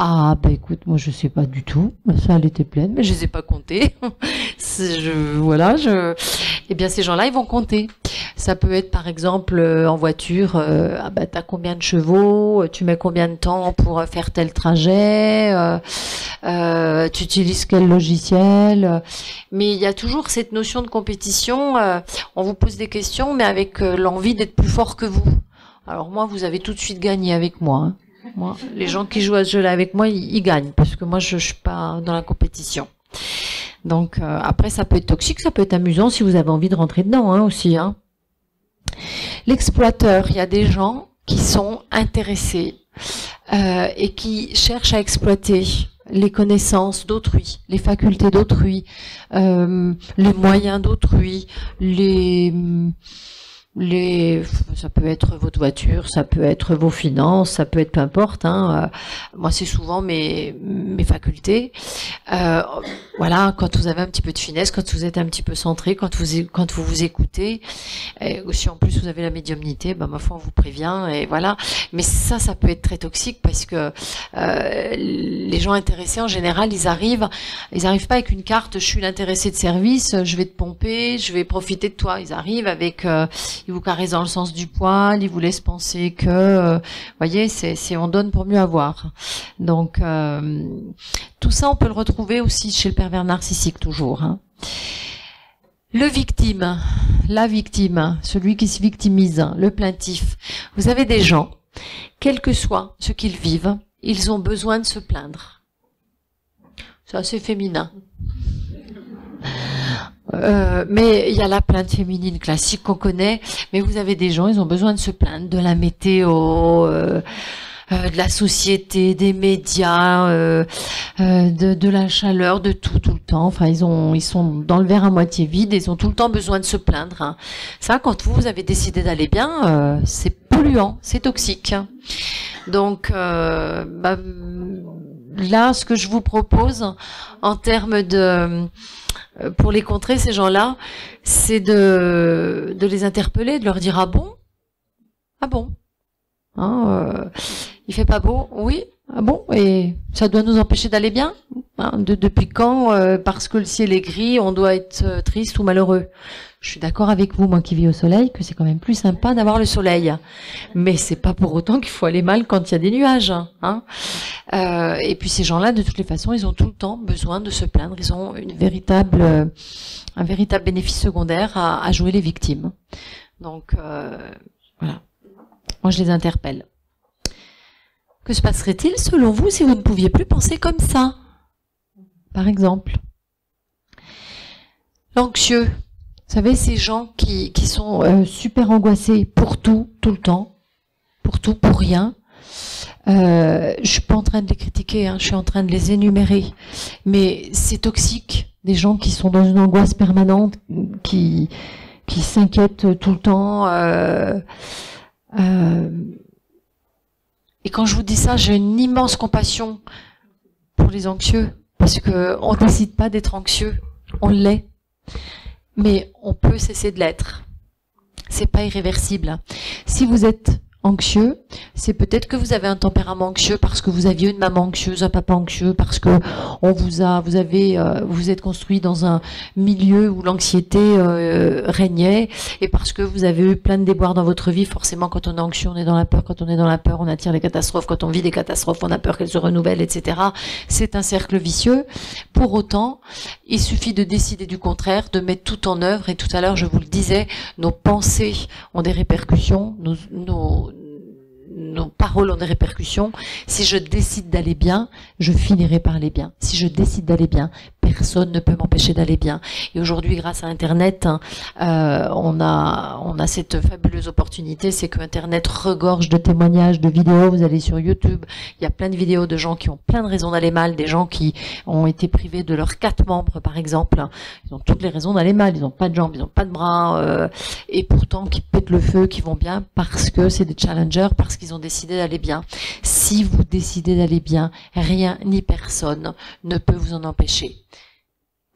Ah, bah écoute, moi je sais pas du tout. Ça, elle était pleine, mais je les ai pas comptées. Eh bien, ces gens-là, ils vont compter. Ça peut être, par exemple, en voiture, ah bah t'as combien de chevaux, tu mets combien de temps pour faire tel trajet, tu utilises quel logiciel. Mais il y a toujours cette notion de compétition. On vous pose des questions, mais avec l'envie d'être plus fort que vous. Alors moi, vous avez tout de suite gagné avec moi. Hein. Moi, les gens qui jouent à ce jeu-là avec moi, ils gagnent parce que moi, je suis pas dans la compétition. Donc après, ça peut être toxique, ça peut être amusant si vous avez envie de rentrer dedans, hein, aussi. Hein. L'exploiteur, il y a des gens qui sont intéressés et qui cherchent à exploiter les connaissances d'autrui, les facultés d'autrui, les moyens d'autrui, ça peut être votre voiture, ça peut être vos finances, ça peut être peu importe. Hein. Moi, c'est souvent mes facultés. Voilà, quand vous avez un petit peu de finesse, quand vous êtes un petit peu centré, quand vous vous écoutez, et si en plus vous avez la médiumnité, bah ma foi, on vous prévient et voilà. Mais ça peut être très toxique parce que les gens intéressés en général, ils arrivent pas avec une carte. Je suis l'intéressé de service, je vais te pomper, je vais profiter de toi. Ils arrivent avec il vous caresse dans le sens du poil, il vous laisse penser que, voyez, c'est on donne pour mieux avoir. Donc, tout ça, on peut le retrouver aussi chez le pervers narcissique, toujours. Hein. Le victime, la victime, celui qui se victimise, le plaintif. Vous avez des gens, quel que soit ce qu'ils vivent, ils ont besoin de se plaindre. C'est assez féminin. Mais il y a la plainte féminine classique qu'on connaît, mais vous avez des gens, ils ont besoin de se plaindre de la météo, de la société, des médias, de la chaleur, de tout le temps. Enfin, ils sont dans le verre à moitié vide, ils ont tout le temps besoin de se plaindre. Hein. Ça, quand vous avez décidé d'aller bien, c'est polluant, c'est toxique. Donc, là, ce que je vous propose en termes de pour les contrer, ces gens-là, c'est de les interpeller, de leur dire ah bon, hein, il fait pas beau, oui, ah bon, et ça doit nous empêcher d'aller bien, hein, depuis quand, parce que le ciel est gris, on doit être triste ou malheureux. Je suis d'accord avec vous, moi qui vis au soleil, que c'est quand même plus sympa d'avoir le soleil. Mais c'est pas pour autant qu'il faut aller mal quand il y a des nuages. Hein. Et puis ces gens-là, de toutes les façons, ils ont tout le temps besoin de se plaindre. Ils ont un véritable bénéfice secondaire à jouer les victimes. Donc voilà. Moi, je les interpelle. Que se passerait-il, selon vous, si vous ne pouviez plus penser comme ça? Par exemple. L'anxieux. Vous savez, ces gens qui sont super angoissés pour tout, tout le temps, pour tout, pour rien. Je suis pas en train de les critiquer, hein, je suis en train de les énumérer. Mais c'est toxique, des gens qui sont dans une angoisse permanente, qui s'inquiètent tout le temps. Et quand je vous dis ça, j'ai une immense compassion pour les anxieux, parce que on décide pas d'être anxieux, on l'est. Mais on peut cesser de l'être. C'est pas irréversible. Si vous êtes anxieux, c'est peut-être que vous avez un tempérament anxieux parce que vous aviez une maman anxieuse, un papa anxieux, parce que vous êtes construit dans un milieu où l'anxiété régnait, et parce que vous avez eu plein de déboires dans votre vie. Forcément, quand on est anxieux, on est dans la peur. Quand on est dans la peur, on attire les catastrophes. Quand on vit des catastrophes, on a peur qu'elles se renouvellent, etc. C'est un cercle vicieux. Pour autant, il suffit de décider du contraire, de mettre tout en œuvre. Et tout à l'heure, je vous le disais, nos pensées ont des répercussions, nos paroles ont des répercussions. Si je décide d'aller bien, je finirai par aller bien. Si je décide d'aller bien, personne ne peut m'empêcher d'aller bien. Et aujourd'hui, grâce à Internet, on a cette fabuleuse opportunité, c'est que Internet regorge de témoignages, de vidéos. Vous allez sur YouTube, il y a plein de vidéos de gens qui ont plein de raisons d'aller mal, des gens qui ont été privés de leurs 4 membres, par exemple. Ils ont toutes les raisons d'aller mal. Ils n'ont pas de jambes, ils n'ont pas de bras, et pourtant qui pètent le feu, qui vont bien parce que c'est des challengers, parce qu'ils ont décidé d'aller bien. Si vous décidez d'aller bien, rien ni personne ne peut vous en empêcher.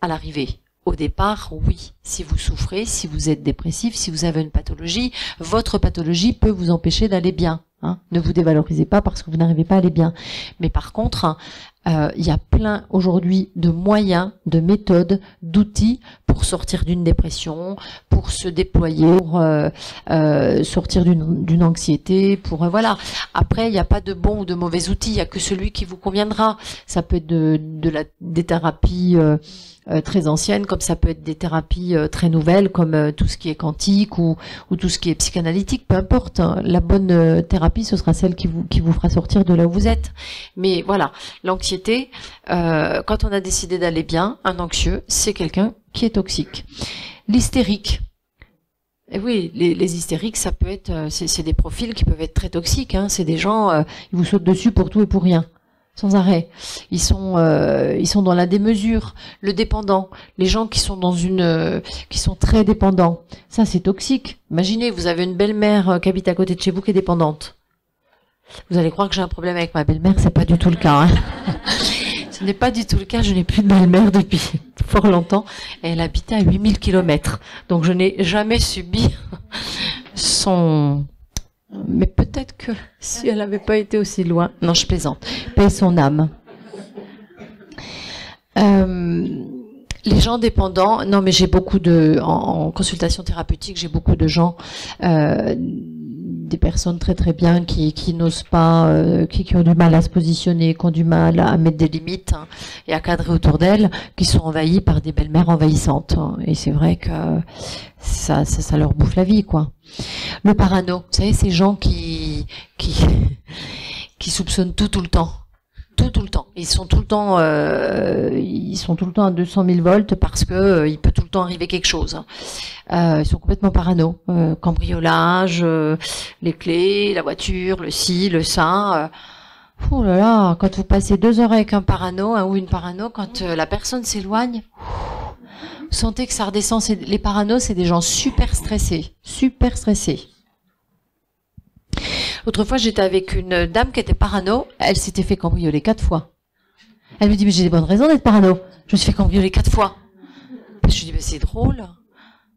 À l'arrivée, au départ, oui, si vous souffrez, si vous êtes dépressif, si vous avez une pathologie, votre pathologie peut vous empêcher d'aller bien. Hein. Ne vous dévalorisez pas parce que vous n'arrivez pas à aller bien. Mais par contre, il y a plein aujourd'hui de moyens, de méthodes, d'outils pour sortir d'une dépression, pour se déployer, pour sortir d'une anxiété, pour voilà. Après, il n'y a pas de bons ou de mauvais outils, il n'y a que celui qui vous conviendra. Ça peut être des thérapies très anciennes, comme ça peut être des thérapies très nouvelles, comme tout ce qui est quantique ou tout ce qui est psychanalytique, peu importe. Hein. La bonne thérapie, ce sera celle qui vous fera sortir de là où vous êtes. Mais voilà, l'anxiété, quand on a décidé d'aller bien, un anxieux, c'est quelqu'un qui est toxique. L'hystérique. Et oui, les hystériques, ça peut être, c'est des profils qui peuvent être très toxiques. Hein. C'est des gens, ils vous sautent dessus pour tout et pour rien. Sans arrêt. Ils sont dans la démesure, le dépendant, les gens qui sont qui sont très dépendants. Ça, c'est toxique. Imaginez, vous avez une belle-mère qui habite à côté de chez vous qui est dépendante. Vous allez croire que j'ai un problème avec ma belle-mère, c'est pas du tout le cas. Hein. Ce n'est pas du tout le cas, je n'ai plus de belle-mère depuis fort longtemps. Elle habitait à 8000 km. Donc je n'ai jamais subi son... Mais peut-être que si elle n'avait pas été aussi loin... Non, je plaisante. Paix son âme. Les gens dépendants, non mais j'ai beaucoup en consultation thérapeutique, j'ai beaucoup de gens, des personnes très très bien qui n'osent pas, qui ont du mal à se positionner, qui ont du mal à mettre des limites hein, et à cadrer autour d'elles, qui sont envahies par des belles-mères envahissantes. Hein, et c'est vrai que ça leur bouffe la vie, quoi. Le parano, vous savez, ces gens qui soupçonnent tout le temps. Tout le temps. Ils sont tout le temps à 200 000 volts parce que il peut tout le temps arriver quelque chose. Ils sont complètement parano. Cambriolage, les clés, la voiture, le ci, le ça. Oh là là, quand vous passez 2 heures avec un parano ou une parano, quand la personne s'éloigne, vous sentez que ça redescend. Les paranos, c'est des gens super stressés. Super stressés. L'autre fois, j'étais avec une dame qui était parano. Elle s'était fait cambrioler 4 fois. Elle me dit, mais j'ai des bonnes raisons d'être parano. Je me suis fait cambrioler 4 fois. Je lui dis, mais c'est drôle.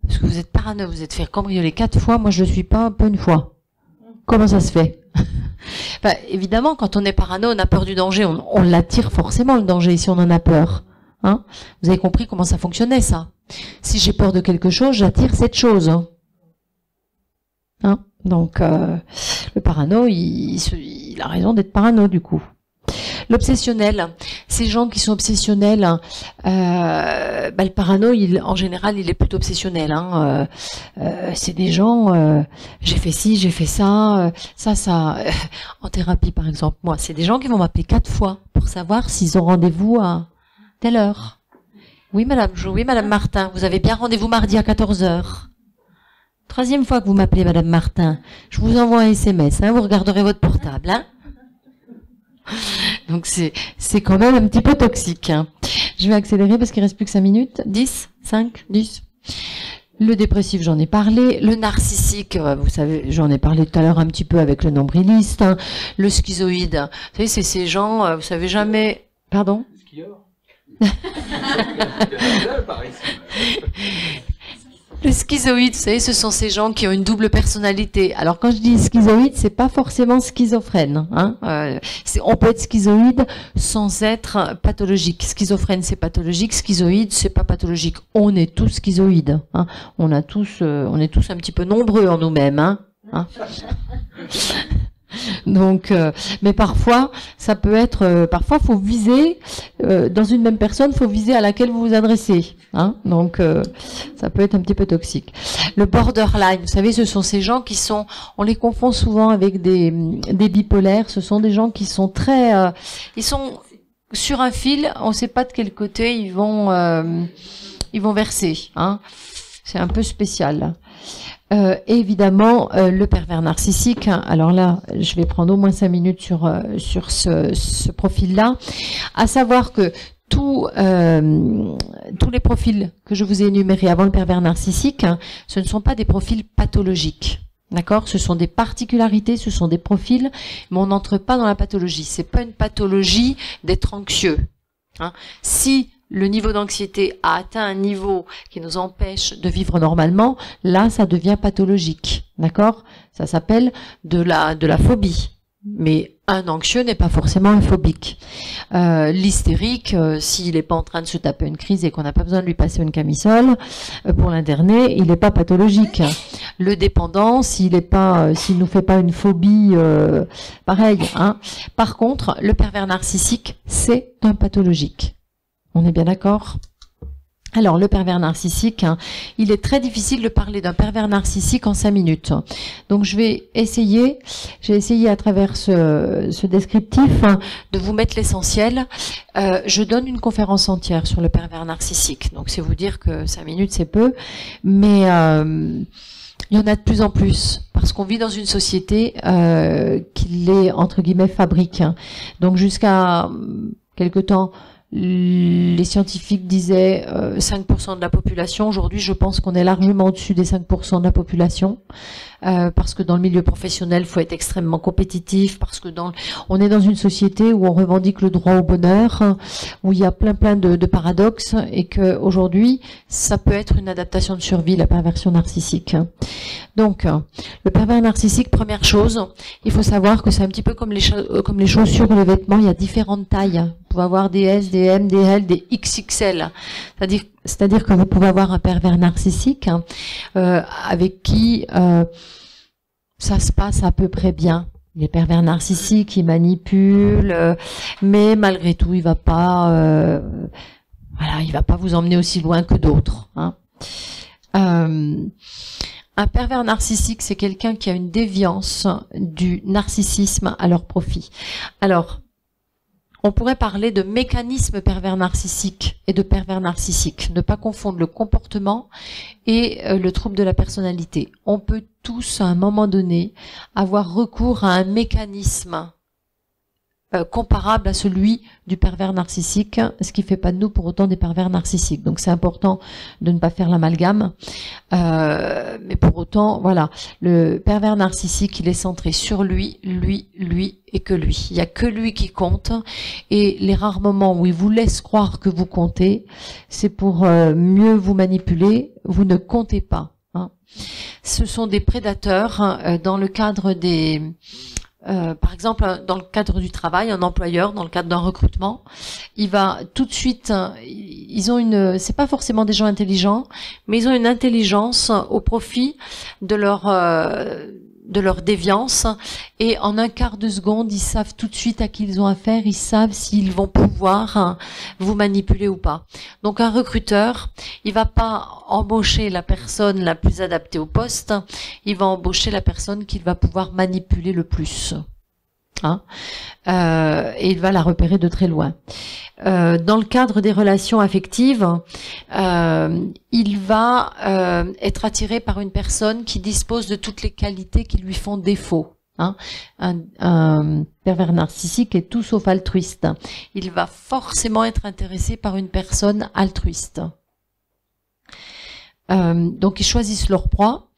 Parce que vous êtes parano, vous êtes fait cambrioler 4 fois. Moi, je ne le suis pas un peu une fois. Comment ça se fait? Bah, évidemment, quand on est parano, on a peur du danger. On l'attire forcément, le danger, si on en a peur. Hein? Vous avez compris comment ça fonctionnait, ça? Si j'ai peur de quelque chose, j'attire cette chose. Hein? Donc, le parano, il a raison d'être parano, du coup. L'obsessionnel, ces gens qui sont obsessionnels, le parano, en général, il est plutôt obsessionnel. Hein. C'est des gens, j'ai fait ci, j'ai fait ça, en thérapie, par exemple. Moi, c'est des gens qui vont m'appeler 4 fois pour savoir s'ils ont rendez-vous à telle heure. Oui, madame Jo, oui, madame Martin, vous avez bien rendez-vous mardi à 14 heures. 3e fois que vous m'appelez, madame Martin. Je vous envoie un SMS, hein, vous regarderez votre portable. Hein. Donc c'est quand même un petit peu toxique. Hein. Je vais accélérer parce qu'il reste plus que 5 minutes. 10, 5, 10. Le dépressif, j'en ai parlé. Le narcissique, vous savez, j'en ai parlé tout à l'heure un petit peu avec le nombriliste. Hein. Le schizoïde, vous savez, c'est ces gens, vous savez jamais... Pardon ? Le schizoïde, vous savez, ce sont ces gens qui ont une double personnalité. Alors quand je dis schizoïde, c'est pas forcément schizophrène. Hein. On peut être schizoïde sans être pathologique. Schizophrène, c'est pathologique. Schizoïde, c'est pas pathologique. On est tous schizoïdes. Hein. On est tous un petit peu nombreux en nous-mêmes. Hein. Donc, mais parfois, ça peut être, parfois, faut viser dans une même personne, faut viser à laquelle vous vous adressez. Hein, donc, ça peut être un petit peu toxique. Le borderline, vous savez, ce sont ces gens qui sont, on les confond souvent avec des bipolaires. Ce sont des gens qui sont très, ils sont sur un fil. On ne sait pas de quel côté ils vont verser. Hein. C'est un peu spécial. Évidemment, le pervers narcissique. Hein, alors là, je vais prendre au moins 5 minutes sur ce profil-là. À savoir que tous les profils que je vous ai énumérés avant le pervers narcissique, hein, ce ne sont pas des profils pathologiques. D'accord? Ce sont des particularités, ce sont des profils, mais on n'entre pas dans la pathologie. C'est pas une pathologie d'être anxieux. Hein. Si le niveau d'anxiété a atteint un niveau qui nous empêche de vivre normalement, là, ça devient pathologique. D'accord? Ça s'appelle de la phobie. Mais un anxieux n'est pas forcément un phobique. L'hystérique, s'il n'est pas en train de se taper une crise et qu'on n'a pas besoin de lui passer une camisole pour l'interner, il n'est pas pathologique. Le dépendant, s'il nous fait pas une phobie, pareil. Hein. Par contre, le pervers narcissique, c'est un pathologique. On est bien d'accord? Alors, le pervers narcissique, hein, il est très difficile de parler d'un pervers narcissique en 5 minutes. Donc, j'ai essayé à travers ce descriptif hein, de vous mettre l'essentiel. Je donne une conférence entière sur le pervers narcissique. Donc, c'est vous dire que 5 minutes, c'est peu. Mais il y en a de plus en plus. Parce qu'on vit dans une société qui les, entre guillemets, fabrique. Hein. Donc, jusqu'à quelque temps... Les scientifiques disaient 5% de la population. Aujourd'hui, je pense qu'on est largement au-dessus des 5% de la population. Parce que dans le milieu professionnel, il faut être extrêmement compétitif, parce que on est dans une société où on revendique le droit au bonheur, où il y a plein de paradoxes, et que aujourd'hui, ça peut être une adaptation de survie, la perversion narcissique. Donc, le pervers narcissique, première chose, il faut savoir que c'est un petit peu comme les chaussures ou les vêtements, il y a différentes tailles. Vous pouvez avoir des S, des M, des L, des XXL. C'est-à-dire que vous pouvez avoir un pervers narcissique avec qui ça se passe à peu près bien. Les pervers narcissiques, ils manipulent, mais malgré tout, il va pas vous emmener aussi loin que d'autres. Hein. Un pervers narcissique, c'est quelqu'un qui a une déviance du narcissisme à leur profit. Alors, on pourrait parler de mécanisme pervers narcissique et de pervers narcissique. Ne pas confondre le comportement et le trouble de la personnalité. On peut tous, à un moment donné, avoir recours à un mécanisme comparable à celui du pervers narcissique, ce qui ne fait pas de nous pour autant des pervers narcissiques. Donc c'est important de ne pas faire l'amalgame. Mais pour autant, voilà, le pervers narcissique, il est centré sur lui et que lui. Il n'y a que lui qui compte. Et les rares moments où il vous laisse croire que vous comptez, c'est pour mieux vous manipuler. Vous ne comptez pas. Hein. Ce sont des prédateurs dans le cadre des... par exemple, dans le cadre du travail, un employeur, dans le cadre d'un recrutement, il va tout de suite, c'est pas forcément des gens intelligents, mais ils ont une intelligence au profit de leur déviance, et en un quart de seconde, ils savent tout de suite à qui ils ont affaire, ils savent s'ils vont pouvoir vous manipuler ou pas. Donc un recruteur, il va pas embaucher la personne la plus adaptée au poste, il va embaucher la personne qu'il va pouvoir manipuler le plus. Hein, et il va la repérer de très loin. Dans le cadre des relations affectives, il va être attiré par une personne qui dispose de toutes les qualités qui lui font défaut. Hein. Un pervers narcissique est tout sauf altruiste. Il va forcément être intéressé par une personne altruiste. Donc ils choisissent leur proie.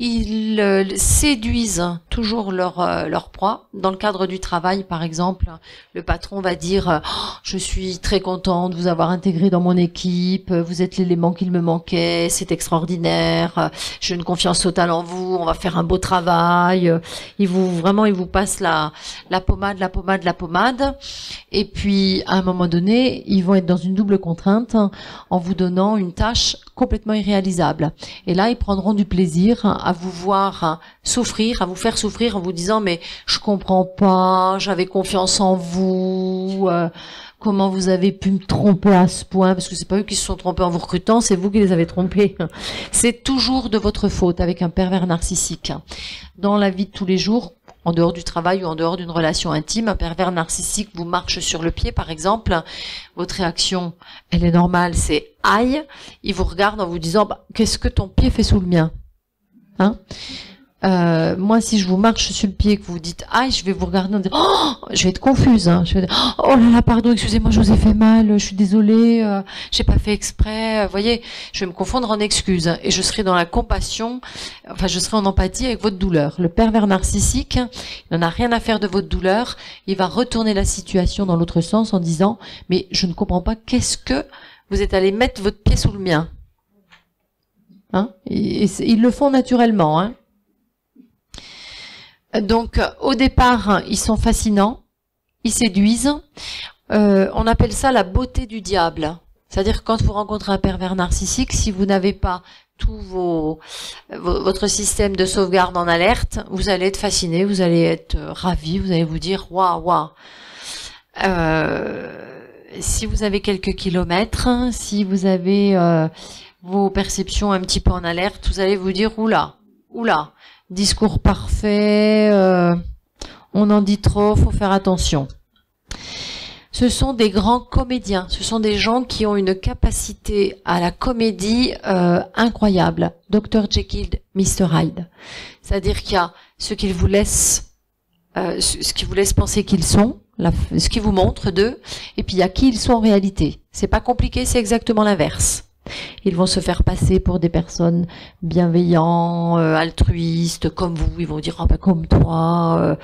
Ils séduisent toujours leur proie. Dans le cadre du travail, par exemple, le patron va dire oh, « Je suis très content de vous avoir intégré dans mon équipe, vous êtes l'élément qu'il me manquait, c'est extraordinaire, j'ai une confiance totale en vous, on va faire un beau travail. » Il vous passe la pommade. Et puis, à un moment donné, ils vont être dans une double contrainte en vous donnant une tâche complètement irréalisable. Et là, ils prendront du plaisir à vous voir souffrir, à vous faire souffrir en vous disant mais je comprends pas, j'avais confiance en vous, comment vous avez pu me tromper à ce point, parce que c'est pas eux qui se sont trompés en vous recrutant, c'est vous qui les avez trompés. C'est toujours de votre faute avec un pervers narcissique. Dans la vie de tous les jours, en dehors du travail ou en dehors d'une relation intime, un pervers narcissique vous marche sur le pied, par exemple, votre réaction, elle est normale, c'est « aïe », il vous regarde en vous disant bah, « qu'est-ce que ton pied fait sous le mien ?» Hein moi, si je vous marche sur le pied et que vous dites « aïe », je vais vous regarder en disant « oh », je vais être confuse. Hein, je vais dire « oh là là, pardon, excusez-moi, je vous ai fait mal, je suis désolée, j'ai pas fait exprès. » Vous voyez, je vais me confondre en excuses et je serai dans la compassion, enfin, je serai en empathie avec votre douleur. Le pervers narcissique, il n'en a rien à faire de votre douleur. Il va retourner la situation dans l'autre sens en disant « mais je ne comprends pas, qu'est-ce que vous êtes allé mettre votre pied sous le mien ?» Hein, et ils le font naturellement. Hein. Donc, au départ, ils sont fascinants, ils séduisent. On appelle ça la beauté du diable. C'est-à-dire que quand vous rencontrez un pervers narcissique, si vous n'avez pas tout votre système de sauvegarde en alerte, vous allez être fasciné, vous allez être ravi, vous allez vous dire waouh, waouh. Si vous avez quelques kilomètres, si vous avez vos perceptions un petit peu en alerte, vous allez vous dire oula, discours parfait, on en dit trop, faut faire attention. Ce sont des grands comédiens, ce sont des gens qui ont une capacité à la comédie incroyable. Dr Jekyll, Mr Hyde. C'est-à-dire qu'il y a ce qu'ils vous laissent, ce qui vous laisse penser qu'ils sont, ce qu'ils vous montrent d'eux, et puis il y a qui ils sont en réalité. C'est pas compliqué, c'est exactement l'inverse. Ils vont se faire passer pour des personnes bienveillantes, altruistes, comme vous. Ils vont dire oh ben comme toi.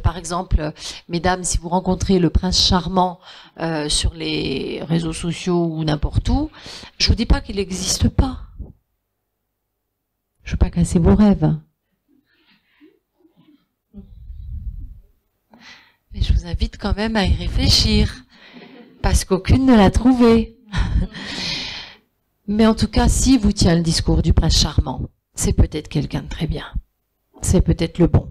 Par exemple, mesdames, si vous rencontrez le prince charmant sur les réseaux sociaux ou n'importe où, je vous dis pas qu'il n'existe pas. Je veux pas casser vos rêves. Mais je vous invite quand même à y réfléchir, parce qu'aucune ne l'a trouvé. Mais en tout cas, si vous tient le discours du prince charmant, c'est peut-être quelqu'un de très bien. C'est peut-être le bon.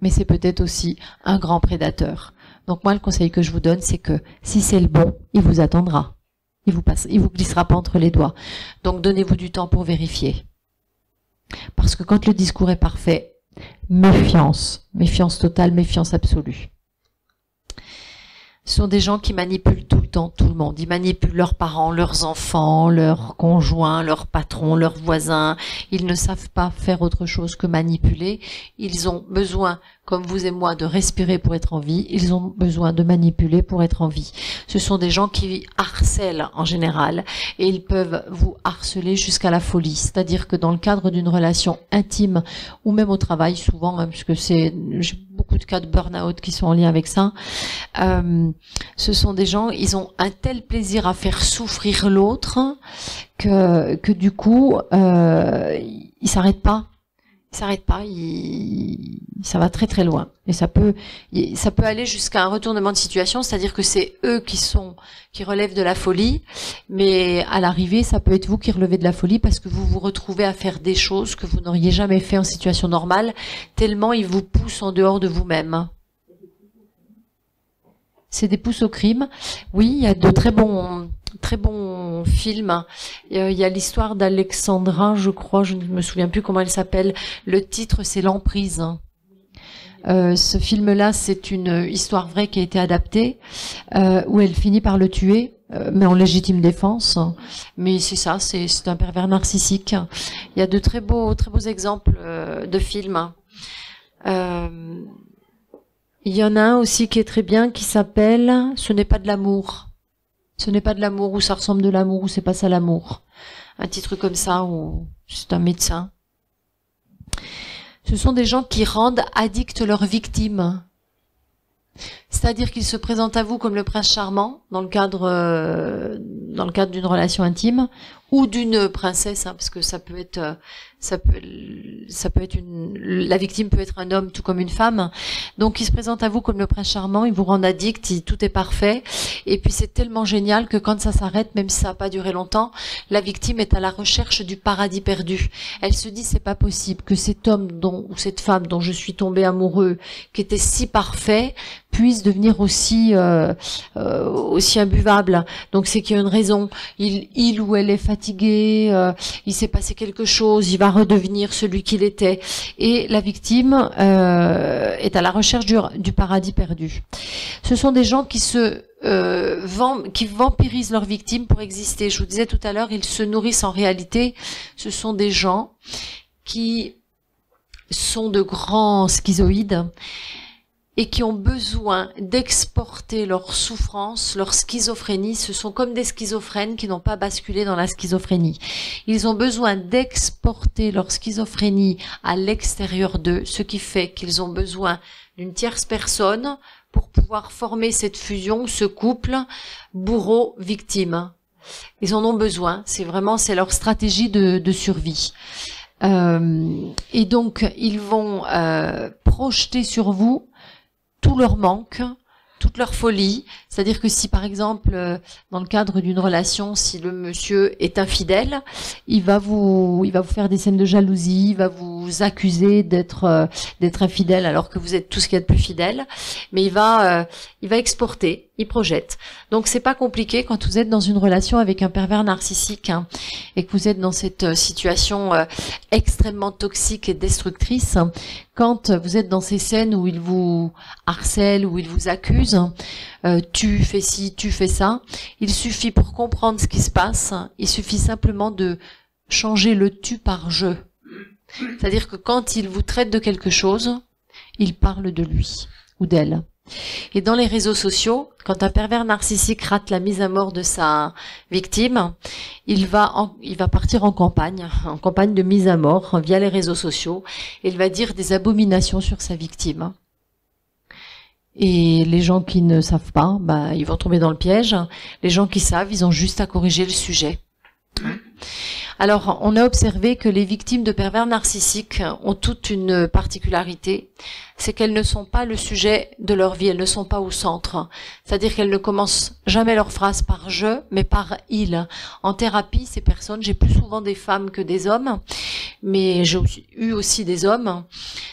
Mais c'est peut-être aussi un grand prédateur. Donc moi, le conseil que je vous donne, c'est que si c'est le bon, il vous attendra. Il vous glissera pas entre les doigts. Donc donnez-vous du temps pour vérifier. Parce que quand le discours est parfait, méfiance. Méfiance totale, méfiance absolue. Ce sont des gens qui manipulent tout le temps tout le monde. Ils manipulent leurs parents, leurs enfants, leurs conjoints, leurs patrons, leurs voisins. Ils ne savent pas faire autre chose que manipuler. Ils ont besoin, comme vous et moi, de respirer pour être en vie. Ils ont besoin de manipuler pour être en vie. Ce sont des gens qui harcèlent en général et ils peuvent vous harceler jusqu'à la folie. C'est-à-dire que dans le cadre d'une relation intime ou même au travail, souvent, hein, puisque j'ai beaucoup de cas de burn-out qui sont en lien avec ça, ce sont des gens, ils ont un tel plaisir à faire souffrir l'autre que du coup, ils s'arrêtent pas. Ça va très très loin. Et ça peut aller jusqu'à un retournement de situation, c'est-à-dire que c'est eux qui relèvent de la folie, mais à l'arrivée, ça peut être vous qui relevez de la folie parce que vous vous retrouvez à faire des choses que vous n'auriez jamais fait en situation normale, tellement ils vous poussent en dehors de vous-même. C'est des pousses au crime. Oui, il y a de très bons films. Il y a l'histoire d'Alexandra, je crois, je ne me souviens plus comment elle s'appelle. Le titre, c'est L'Emprise. Ce film-là, c'est une histoire vraie qui a été adaptée, où elle finit par le tuer, mais en légitime défense. Mais c'est ça, c'est un pervers narcissique. Il y a de très beaux exemples de films. Il y en a un aussi qui est très bien, qui s'appelle « Ce n'est pas de l'amour ». Ce n'est pas de l'amour, ou ça ressemble de l'amour, ou c'est pas ça l'amour. Un titre comme ça, ou c'est un médecin. Ce sont des gens qui rendent addicts leurs victimes. C'est-à-dire qu'ils se présentent à vous comme le prince charmant, dans le cadre d'une relation intime, ou d'une princesse, hein, parce que la victime peut être un homme tout comme une femme. Donc ils se présentent à vous comme le prince charmant, ils vous rendent addict, tout est parfait. Et puis c'est tellement génial que quand ça s'arrête, même si ça n'a pas duré longtemps, la victime est à la recherche du paradis perdu. Elle se dit c'est pas possible que cet homme ou cette femme dont je suis tombée amoureux, qui était si parfait, puisse devenir aussi imbuvable. Donc c'est qu'il y a une raison. Il ou elle est fatigué, il s'est passé quelque chose, il va redevenir celui qu'il était. Et la victime est à la recherche du paradis perdu. Ce sont des gens qui qui vampirisent leurs victimes pour exister. Je vous disais tout à l'heure, ils se nourrissent en réalité. Ce sont des gens qui sont de grands schizoïdes et qui ont besoin d'exporter leur souffrance, leur schizophrénie. Ce sont comme des schizophrènes qui n'ont pas basculé dans la schizophrénie. Ils ont besoin d'exporter leur schizophrénie à l'extérieur d'eux, ce qui fait qu'ils ont besoin d'une tierce personne pour pouvoir former cette fusion, ce couple bourreau-victime. Ils en ont besoin, c'est leur stratégie de survie. Et donc, ils vont projeter sur vous tout leur manque, toute leur folie. C'est-à-dire que si, par exemple, dans le cadre d'une relation, si le monsieur est infidèle, il va vous faire des scènes de jalousie, il va vous accuser d'être infidèle alors que vous êtes tout ce qu'il y a de plus fidèle. Mais il va exporter, il projette. Donc c'est pas compliqué quand vous êtes dans une relation avec un pervers narcissique, hein, et que vous êtes dans cette situation extrêmement toxique et destructrice. Quand vous êtes dans ces scènes où il vous harcèle, où il vous accuse, tu fais ci, tu fais ça, il suffit pour comprendre ce qui se passe, il suffit simplement de changer le tu par je. C'est-à-dire que quand il vous traite de quelque chose, il parle de lui ou d'elle. Et dans les réseaux sociaux, quand un pervers narcissique rate la mise à mort de sa victime, il va partir en campagne de mise à mort via les réseaux sociaux, et il va dire des abominations sur sa victime. Et les gens qui ne savent pas, ils vont tomber dans le piège. Les gens qui savent, ils ont juste à corriger le sujet. Alors, on a observé que les victimes de pervers narcissiques ont toute une particularité, c'est qu'elles ne sont pas le sujet de leur vie, elles ne sont pas au centre. C'est-à-dire qu'elles ne commencent jamais leur phrase par je, mais par il. En thérapie, ces personnes, j'ai plus souvent des femmes que des hommes, mais j'ai eu aussi des hommes.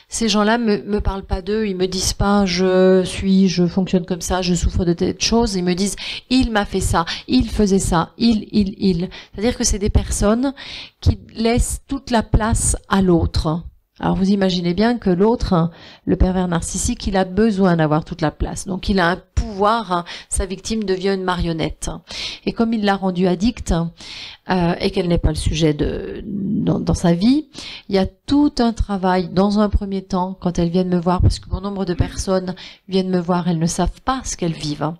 Ces gens-là me parlent pas d'eux, ils me disent pas je fonctionne comme ça, je souffre de telle chose, ils me disent il m'a fait ça, il faisait ça, il. C'est-à-dire que c'est des personnes qui laissent toute la place à l'autre. Alors vous imaginez bien que l'autre, le pervers narcissique, il a besoin d'avoir toute la place. Donc il a un pouvoir, sa victime devient une marionnette. Et comme il l'a rendue addict, et qu'elle n'est pas le sujet dans sa vie, il y a tout un travail dans un premier temps quand elles viennent me voir, parce que bon nombre de personnes viennent me voir, elles ne savent pas ce qu'elles vivent.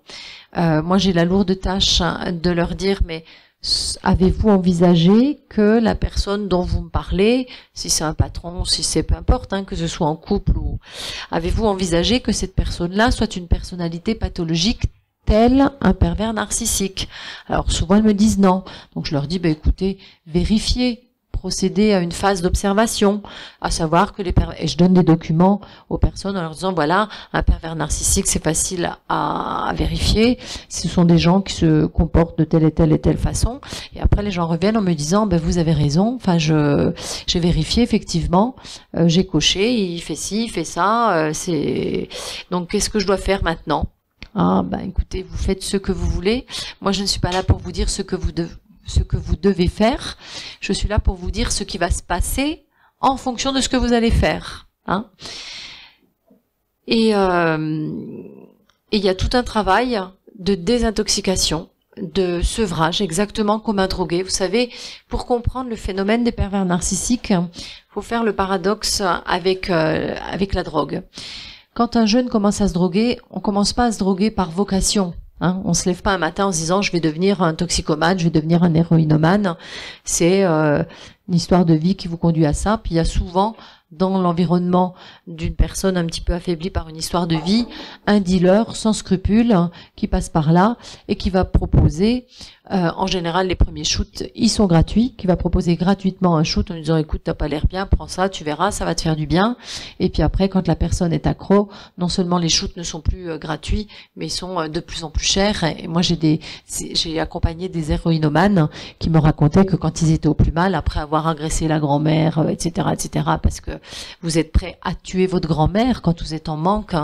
Moi j'ai la lourde tâche de leur dire mais avez-vous envisagé que la personne dont vous me parlez, si c'est un patron, si c'est peu importe, que ce soit en couple ou avez-vous envisagé que cette personne-là soit une personnalité pathologique tel un pervers narcissique? Alors souvent elles me disent non. Donc je leur dis écoutez, vérifiez, procéder à une phase d'observation, à savoir que et je donne des documents aux personnes en leur disant voilà, un pervers narcissique c'est facile à vérifier, ce sont des gens qui se comportent de telle et telle façon, et après les gens reviennent en me disant vous avez raison, enfin j'ai vérifié effectivement, j'ai coché, il fait ci, il fait ça, donc qu'est-ce que je dois faire maintenant? Écoutez, vous faites ce que vous voulez, moi je ne suis pas là pour vous dire ce que vous devez faire, je suis là pour vous dire ce qui va se passer en fonction de ce que vous allez faire. Et il y a tout un travail de désintoxication, de sevrage, exactement comme un drogué. Vous savez, pour comprendre le phénomène des pervers narcissiques, il faut faire le paradoxe avec la drogue. Quand un jeune commence à se droguer, on commence pas à se droguer par vocation. On se lève pas un matin en se disant je vais devenir un toxicomane, je vais devenir un héroïnomane. C'est une histoire de vie qui vous conduit à ça. Puis il y a souvent dans l'environnement d'une personne un petit peu affaiblie par une histoire de vie, un dealer sans scrupules qui passe par là et qui va proposer, en général les premiers shoots, ils sont gratuits, qui va proposer gratuitement un shoot en lui disant écoute, t'as pas l'air bien, prends ça, tu verras, ça va te faire du bien. Et puis après, quand la personne est accro, non seulement les shoots ne sont plus gratuits, mais ils sont de plus en plus chers. Et moi j'ai accompagné des héroïnomanes qui me racontaient que quand ils étaient au plus mal, après avoir agressé la grand-mère, etc., parce que vous êtes prêt à tuer votre grand-mère quand vous êtes en manque,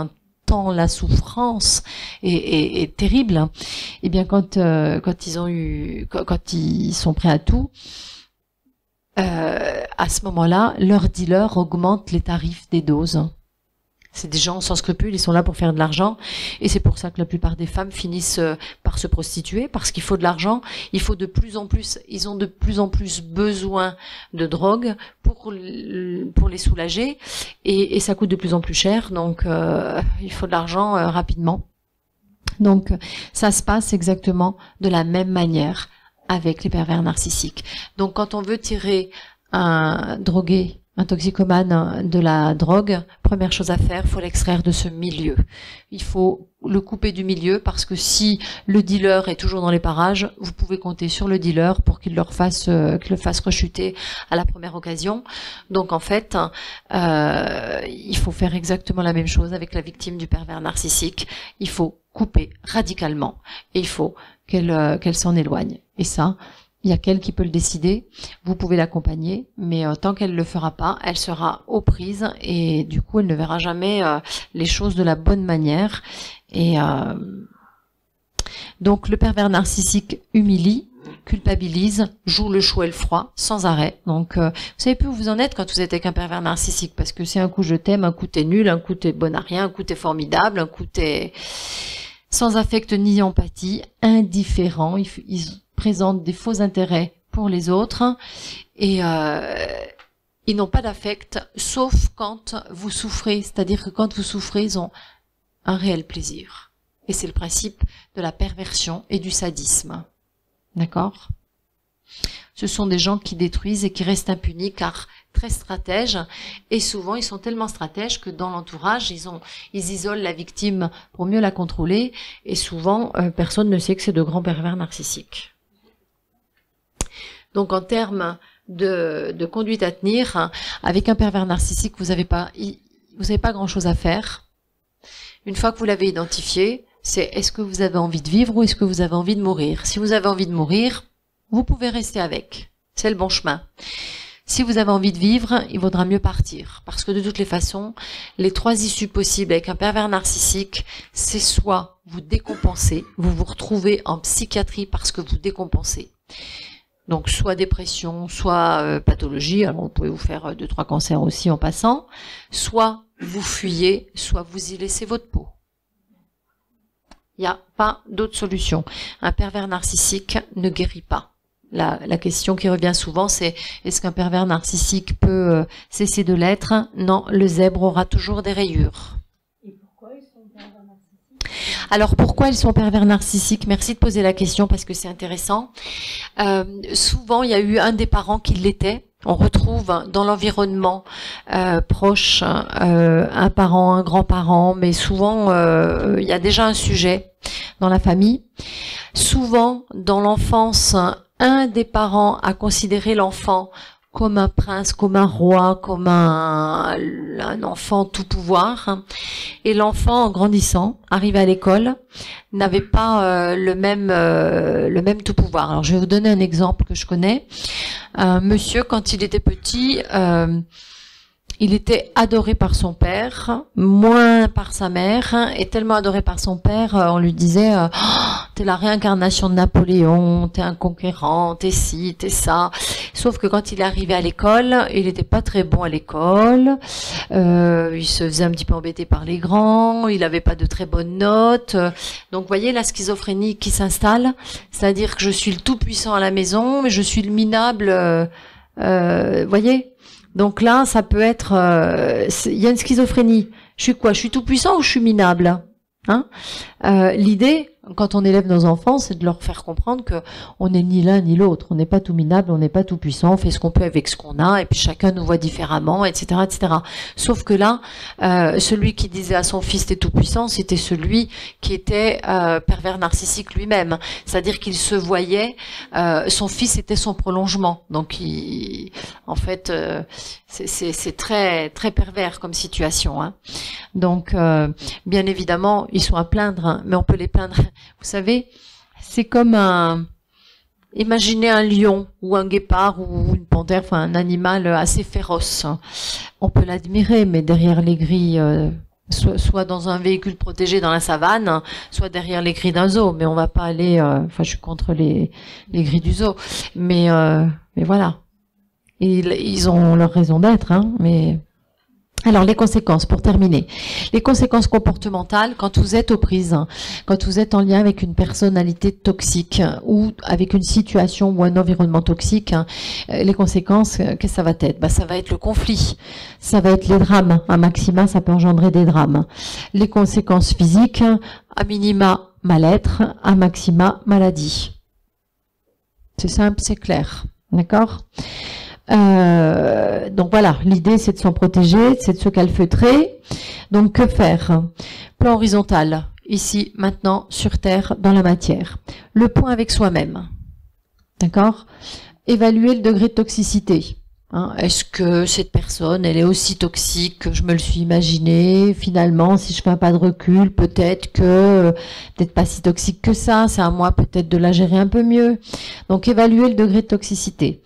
tant la souffrance est terrible. Eh bien, quand ils sont prêts à tout, à ce moment-là, leur dealer augmente les tarifs des doses. C'est des gens sans scrupules, ils sont là pour faire de l'argent, et c'est pour ça que la plupart des femmes finissent par se prostituer, parce qu'il faut de l'argent, ils ont de plus en plus besoin de drogue pour les soulager, et ça coûte de plus en plus cher, donc il faut de l'argent rapidement. Donc ça se passe exactement de la même manière avec les pervers narcissiques. Donc quand on veut tirer un drogué, un toxicomane de la drogue, première chose à faire, il faut l'extraire de ce milieu. Il faut le couper du milieu parce que si le dealer est toujours dans les parages, vous pouvez compter sur le dealer pour qu'il le fasse rechuter à la première occasion. Donc en fait, il faut faire exactement la même chose avec la victime du pervers narcissique. Il faut couper radicalement et il faut qu'elle s'en éloigne. Et ça, il y a qu'elle qui peut le décider, vous pouvez l'accompagner, mais tant qu'elle ne le fera pas, elle sera aux prises et du coup elle ne verra jamais les choses de la bonne manière. Et donc le pervers narcissique humilie, culpabilise, joue le chaud et le froid sans arrêt. Donc vous savez plus où vous en êtes quand vous êtes avec un pervers narcissique, parce que c'est un coup je t'aime, un coup t'es nul, un coup t'es bon à rien, un coup t'es formidable, un coup t'es sans affect ni empathie, indifférent, ils présentent des faux intérêts pour les autres et ils n'ont pas d'affect sauf quand vous souffrez, c'est-à-dire que quand vous souffrez, ils ont un réel plaisir. Et c'est le principe de la perversion et du sadisme. D'accord ? Ce sont des gens qui détruisent et qui restent impunis car très stratèges, et souvent ils sont tellement stratèges que dans l'entourage ils isolent la victime pour mieux la contrôler, et souvent personne ne sait que c'est de grands pervers narcissiques. Donc en termes de conduite à tenir, avec un pervers narcissique, vous n'avez pas grand-chose à faire. Une fois que vous l'avez identifié, c'est est-ce que vous avez envie de vivre ou est-ce que vous avez envie de mourir? Si vous avez envie de mourir, vous pouvez rester avec. C'est le bon chemin. Si vous avez envie de vivre, il vaudra mieux partir. Parce que de toutes les façons, les 3 issues possibles avec un pervers narcissique, c'est soit vous décompensez, vous vous retrouvez en psychiatrie parce que vous décompensez. Donc soit dépression, soit pathologie, alors vous pouvez vous faire 2-3 cancers aussi en passant, soit vous fuyez, soit vous y laissez votre peau. Il n'y a pas d'autre solution. Un pervers narcissique ne guérit pas. La question qui revient souvent, c'est est-ce qu'un pervers narcissique peut cesser de l'être? Non, le zèbre aura toujours des rayures. Et pourquoi ils sont pervers narcissiques? Alors pourquoi ils sont pervers narcissiques? Merci de poser la question parce que c'est intéressant. Souvent, il y a eu un des parents qui l'était. On retrouve dans l'environnement proche un parent, un grand-parent, mais souvent il y a déjà un sujet dans la famille. Souvent, dans l'enfance, un des parents a considéré l'enfant comme un prince, comme un roi, comme un enfant tout pouvoir. Et l'enfant, en grandissant, arrivé à l'école, n'avait pas le même tout pouvoir. Alors, je vais vous donner un exemple que je connais. Un monsieur, quand il était petit, il était adoré par son père, moins par sa mère, et tellement adoré par son père, on lui disait oh, t'es la réincarnation de Napoléon, t'es un conquérant, t'es ci, t'es ça. Sauf que quand il est arrivé à l'école, il n'était pas très bon à l'école, il se faisait un petit peu embêter par les grands, il n'avait pas de très bonnes notes. Donc vous voyez la schizophrénie qui s'installe, c'est-à-dire que je suis le tout-puissant à la maison, mais je suis le minable, voyez. Donc là, ça peut être, il y a une schizophrénie. Je suis quoi? Je suis tout puissant ou je suis minable? Hein? L'idée, quand on élève nos enfants, c'est de leur faire comprendre que on n'est ni l'un ni l'autre. On n'est pas tout minable, on n'est pas tout puissant. On fait ce qu'on peut avec ce qu'on a, et puis chacun nous voit différemment, etc., etc. Sauf que là, celui qui disait à son fils t'es tout puissant, c'était celui qui était pervers narcissique lui-même. C'est-à-dire qu'il se voyait, son fils était son prolongement. Donc, en fait, c'est très très pervers comme situation. Hein. Donc, bien évidemment, ils sont à plaindre, hein, mais on peut les plaindre. Vous savez, c'est comme imaginez un lion ou un guépard ou une panthère, enfin un animal assez féroce. On peut l'admirer, mais derrière les grilles, soit dans un véhicule protégé dans la savane, soit derrière les grilles d'un zoo. Mais on va pas aller. Enfin, je suis contre les grilles du zoo, mais voilà. Ils ont leur raison d'être, hein, mais. Alors, les conséquences, pour terminer. Les conséquences comportementales, quand vous êtes aux prises, quand vous êtes en lien avec une personnalité toxique ou avec une situation ou un environnement toxique, les conséquences, qu'est-ce que ça va être? Ça va être le conflit, ça va être les drames. Un maxima, ça peut engendrer des drames. Les conséquences physiques, à minima, mal-être, à maxima, maladie. C'est simple, c'est clair. D'accord ? Donc voilà, l'idée c'est de s'en protéger, c'est de se calfeutrer. Donc que faire? Plan horizontal, ici, maintenant, sur Terre, dans la matière. Le point avec soi-même. D'accord? Évaluer le degré de toxicité. Hein, est-ce que cette personne, elle est aussi toxique que je me le suis imaginé? Finalement, si je fais un pas de recul, peut-être pas si toxique que ça. C'est à moi peut-être de la gérer un peu mieux. Donc, évaluer le degré de toxicité.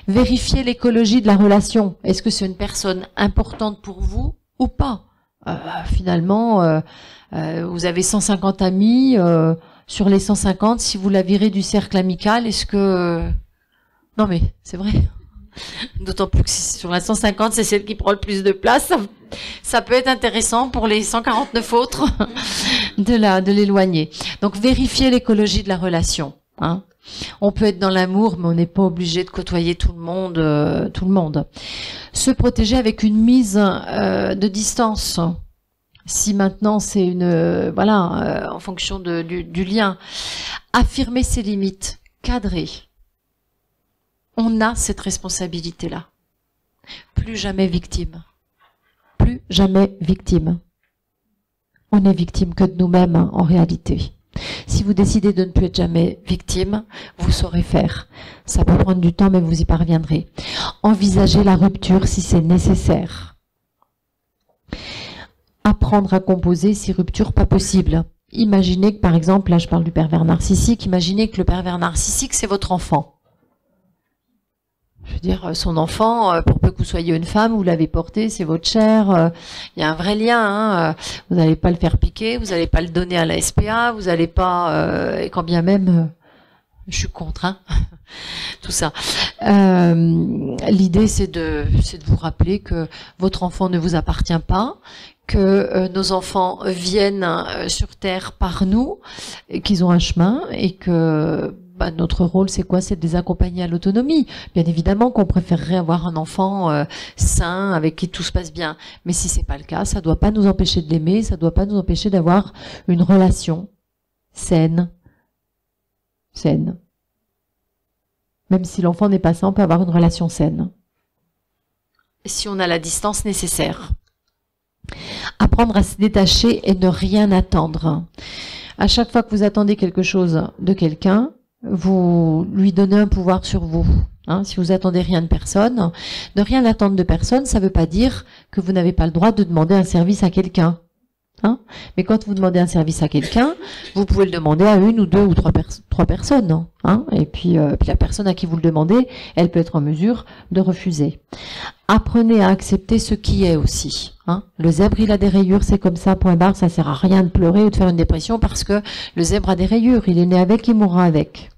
Vérifier l'écologie de la relation. Est-ce que c'est une personne importante pour vous ou pas? Finalement, vous avez 150 amis. Sur les 150, si vous la virez du cercle amical, est-ce que... Non mais, c'est vrai. D'autant plus que sur la 150, c'est celle qui prend le plus de place. Ça peut être intéressant pour les 149 autres de l'éloigner. Donc, vérifier l'écologie de la relation. Hein. On peut être dans l'amour, mais on n'est pas obligé de côtoyer tout le monde. Se protéger avec une mise de distance. Si maintenant c'est en fonction du lien. Affirmer ses limites. Cadrer. On a cette responsabilité-là. Plus jamais victime. Plus jamais victime. On est victime que de nous-mêmes, en réalité. Si vous décidez de ne plus être jamais victime, vous saurez faire. Ça peut prendre du temps, mais vous y parviendrez. Envisagez la rupture si c'est nécessaire. Apprendre à composer si rupture pas possible. Imaginez que, par exemple, là je parle du pervers narcissique, imaginez que le pervers narcissique, c'est votre enfant. Je veux dire, son enfant, pour peu que vous soyez une femme, vous l'avez porté, c'est votre chair, il y a un vrai lien, hein, vous n'allez pas le faire piquer, vous n'allez pas le donner à la SPA, vous n'allez pas, et quand bien même, je suis contre, hein, tout ça. L'idée, c'est de vous rappeler que votre enfant ne vous appartient pas, que nos enfants viennent sur Terre par nous, qu'ils ont un chemin, et que notre rôle, c'est quoi? C'est de les accompagner à l'autonomie. Bien évidemment qu'on préférerait avoir un enfant sain, avec qui tout se passe bien. Mais si c'est pas le cas, ça doit pas nous empêcher de l'aimer, ça doit pas nous empêcher d'avoir une relation saine. Saine. Même si l'enfant n'est pas sain, on peut avoir une relation saine. Si on a la distance nécessaire. Apprendre à se détacher et ne rien attendre. À chaque fois que vous attendez quelque chose de quelqu'un, vous lui donnez un pouvoir sur vous. Hein, si vous attendez rien de personne, ne rien attendre de personne, ça ne veut pas dire que vous n'avez pas le droit de demander un service à quelqu'un. Hein, mais quand vous demandez un service à quelqu'un, vous pouvez le demander à une ou deux ou trois personnes. Hein, et puis la personne à qui vous le demandez, elle peut être en mesure de refuser. Apprenez à accepter ce qui est aussi. Hein. Le zèbre, il a des rayures, c'est comme ça, point barre, ça sert à rien de pleurer ou de faire une dépression parce que le zèbre a des rayures, il est né avec, il mourra avec.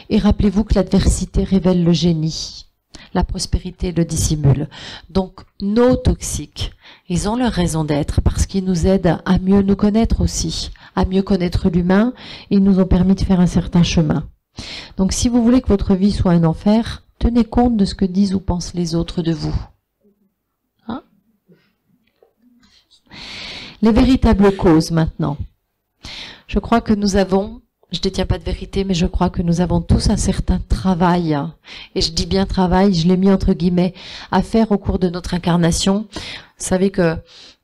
Et rappelez-vous que l'adversité révèle le génie. La prospérité le dissimule. Donc, nos toxiques, ils ont leur raison d'être parce qu'ils nous aident à mieux nous connaître aussi, à mieux connaître l'humain. Ils nous ont permis de faire un certain chemin. Donc, si vous voulez que votre vie soit un enfer, tenez compte de ce que disent ou pensent les autres de vous. Hein? Les véritables causes maintenant. Je crois que nous avons... Je ne détiens pas de vérité, mais je crois que nous avons tous un certain travail, et je dis bien travail, je l'ai mis entre guillemets, à faire au cours de notre incarnation. Vous savez que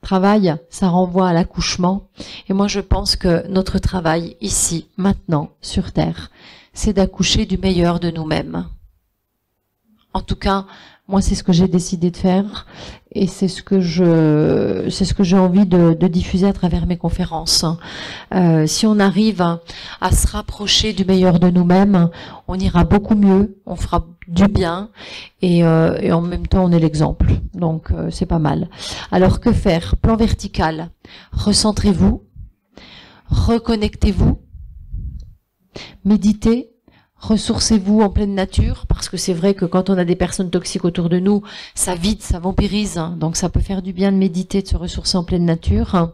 travail, ça renvoie à l'accouchement, et moi je pense que notre travail ici, maintenant, sur Terre, c'est d'accoucher du meilleur de nous-mêmes. En tout cas, moi c'est ce que j'ai décidé de faire, et c'est ce que j'ai envie de diffuser à travers mes conférences. Si on arrive à se rapprocher du meilleur de nous-mêmes, on ira beaucoup mieux, on fera du bien, et en même temps on est l'exemple. Donc c'est pas mal. Alors que faire? Plan vertical. Recentrez-vous, reconnectez-vous, méditez. Ressourcez-vous en pleine nature, parce que c'est vrai que quand on a des personnes toxiques autour de nous, ça vide, ça vampirise, hein, donc ça peut faire du bien de méditer, de se ressourcer en pleine nature.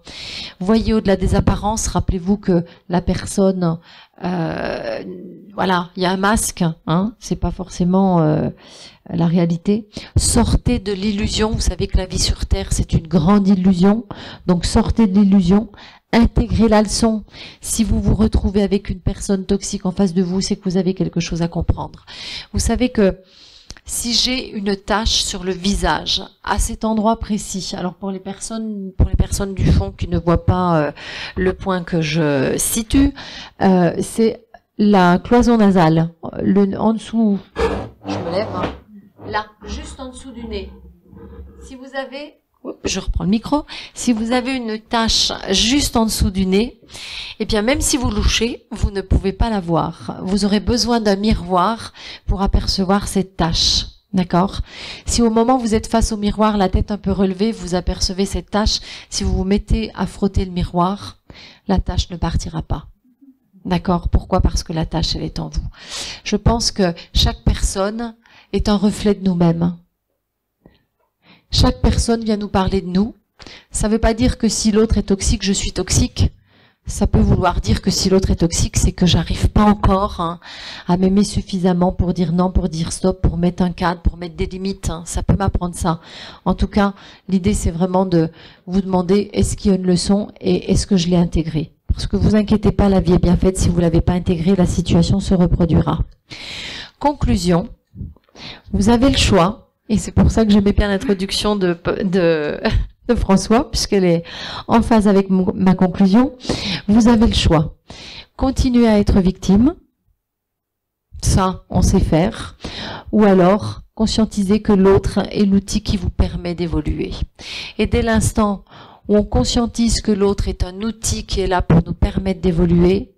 Voyez au-delà des apparences, rappelez-vous que la personne, voilà, il y a un masque, hein, c'est pas forcément la réalité. Sortez de l'illusion, vous savez que la vie sur Terre, c'est une grande illusion, donc sortez de l'illusion. Intégrez la leçon. Si vous vous retrouvez avec une personne toxique en face de vous, c'est que vous avez quelque chose à comprendre. Vous savez que si j'ai une tache sur le visage, à cet endroit précis, alors pour les personnes du fond qui ne voient pas le point que je situe, c'est la cloison nasale, en dessous, je me lève, hein, là, juste en dessous du nez. Si vous avez... Je reprends le micro. Si vous avez une tache juste en dessous du nez, eh bien même si vous louchez, vous ne pouvez pas la voir. Vous aurez besoin d'un miroir pour apercevoir cette tache. D'accord? Si au moment où vous êtes face au miroir, la tête un peu relevée, vous apercevez cette tache, si vous vous mettez à frotter le miroir, la tache ne partira pas. D'accord? Pourquoi? Parce que la tache, elle est en vous. Je pense que chaque personne est un reflet de nous-mêmes. Chaque personne vient nous parler de nous. Ça ne veut pas dire que si l'autre est toxique, je suis toxique. Ça peut vouloir dire que si l'autre est toxique, c'est que j'arrive pas encore à m'aimer suffisamment pour dire non, pour dire stop, pour mettre un cadre, pour mettre des limites. Ça peut m'apprendre ça. En tout cas, l'idée, c'est vraiment de vous demander est-ce qu'il y a une leçon et est-ce que je l'ai intégrée. Parce que vous inquiétez pas, la vie est bien faite. Si vous l'avez pas intégrée, la situation se reproduira. Conclusion. Vous avez le choix. Et c'est pour ça que j'aimais bien l'introduction de de François, puisqu'elle est en phase avec ma conclusion. Vous avez le choix. Continuer à être victime, ça, on sait faire, ou alors conscientiser que l'autre est l'outil qui vous permet d'évoluer. Et dès l'instant où on conscientise que l'autre est un outil qui est là pour nous permettre d'évoluer,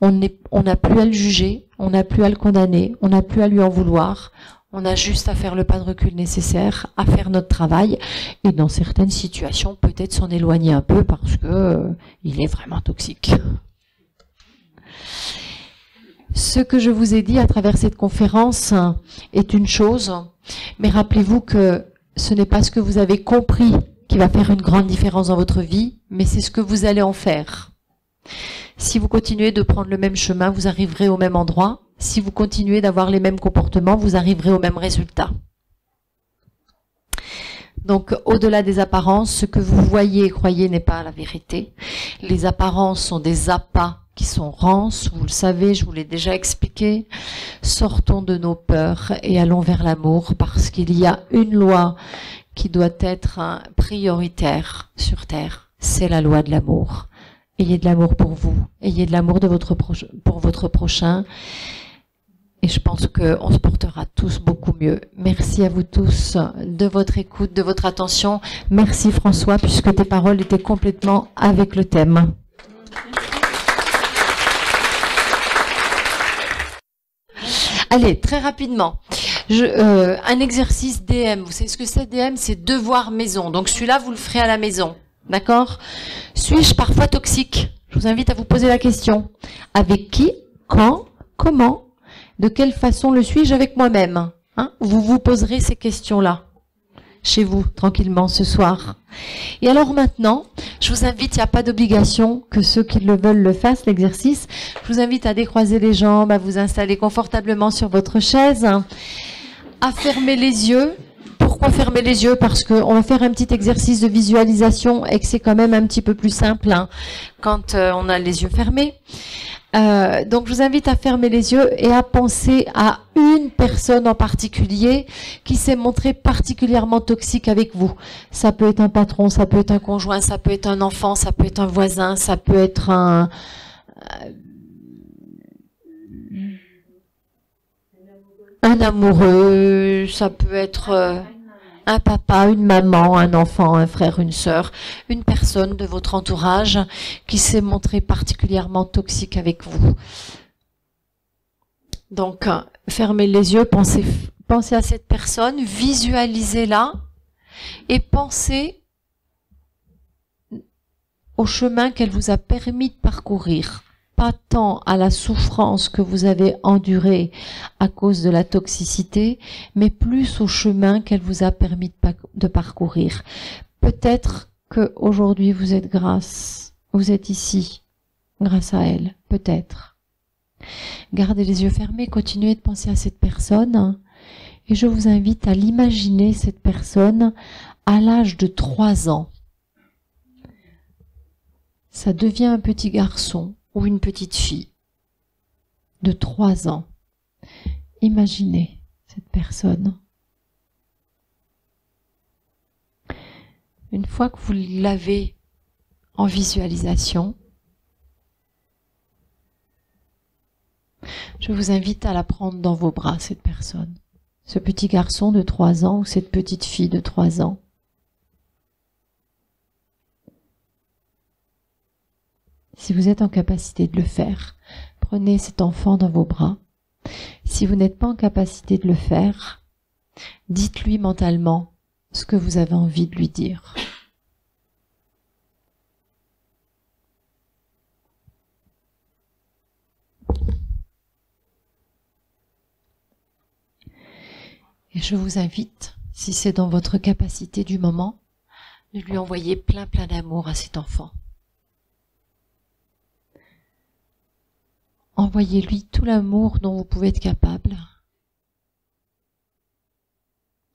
on n'a plus à le juger, on n'a plus à le condamner, on n'a plus à lui en vouloir, on a juste à faire le pas de recul nécessaire, à faire notre travail, et dans certaines situations, peut-être s'en éloigner un peu parce que il est vraiment toxique. Ce que je vous ai dit à travers cette conférence est une chose, mais rappelez-vous que ce n'est pas ce que vous avez compris qui va faire une grande différence dans votre vie, mais c'est ce que vous allez en faire. Si vous continuez de prendre le même chemin, vous arriverez au même endroit. Si vous continuez d'avoir les mêmes comportements, vous arriverez au même résultat. Donc, au-delà des apparences, ce que vous voyez et croyez n'est pas la vérité. Les apparences sont des appâts qui sont rances, vous le savez, je vous l'ai déjà expliqué. Sortons de nos peurs et allons vers l'amour, parce qu'il y a une loi qui doit être prioritaire sur Terre, c'est la loi de l'amour. Ayez de l'amour pour vous, ayez de l'amour pour votre prochain, et je pense qu'on se portera tous beaucoup mieux. Merci à vous tous de votre écoute, de votre attention. Merci François, puisque tes paroles étaient complètement avec le thème. Allez, très rapidement, un exercice DM. Vous savez ce que c'est DM? C'est devoir maison. Donc celui-là, vous le ferez à la maison. D'accord? Suis-je parfois toxique? Je vous invite à vous poser la question. Avec qui? Quand? Comment? De quelle façon le suis-je avec moi-même? Vous vous poserez ces questions-là chez vous, tranquillement, ce soir. Et alors maintenant, je vous invite, il n'y a pas d'obligation que ceux qui le veulent le fassent, l'exercice. Je vous invite à décroiser les jambes, à vous installer confortablement sur votre chaise, à fermer les yeux. Pourquoi fermer les yeux? Parce qu'on va faire un petit exercice de visualisation et que c'est quand même un petit peu plus simple quand on a les yeux fermés. Donc je vous invite à fermer les yeux et à penser à une personne en particulier qui s'est montrée particulièrement toxique avec vous. Ça peut être un patron, ça peut être un conjoint, ça peut être un enfant, ça peut être un voisin, ça peut être un amoureux, ça peut être un papa, une maman, un enfant, un frère, une sœur, une personne de votre entourage qui s'est montrée particulièrement toxique avec vous. Donc, fermez les yeux, pensez à cette personne, visualisez-la et pensez au chemin qu'elle vous a permis de parcourir. Pas tant à la souffrance que vous avez endurée à cause de la toxicité, mais plus au chemin qu'elle vous a permis de parcourir. Peut-être qu'aujourd'hui vous êtes ici grâce à elle, peut-être. Gardez les yeux fermés, continuez de penser à cette personne, et je vous invite à l'imaginer, cette personne, à l'âge de 3 ans. Ça devient un petit garçon ou une petite fille de 3 ans. Imaginez cette personne. Une fois que vous l'avez en visualisation, je vous invite à la prendre dans vos bras, cette personne. Ce petit garçon de 3 ans ou cette petite fille de 3 ans. Si vous êtes en capacité de le faire, prenez cet enfant dans vos bras. Si vous n'êtes pas en capacité de le faire, dites-lui mentalement ce que vous avez envie de lui dire. Et je vous invite, si c'est dans votre capacité du moment, de lui envoyer plein d'amour à cet enfant. Envoyez-lui tout l'amour dont vous pouvez être capable,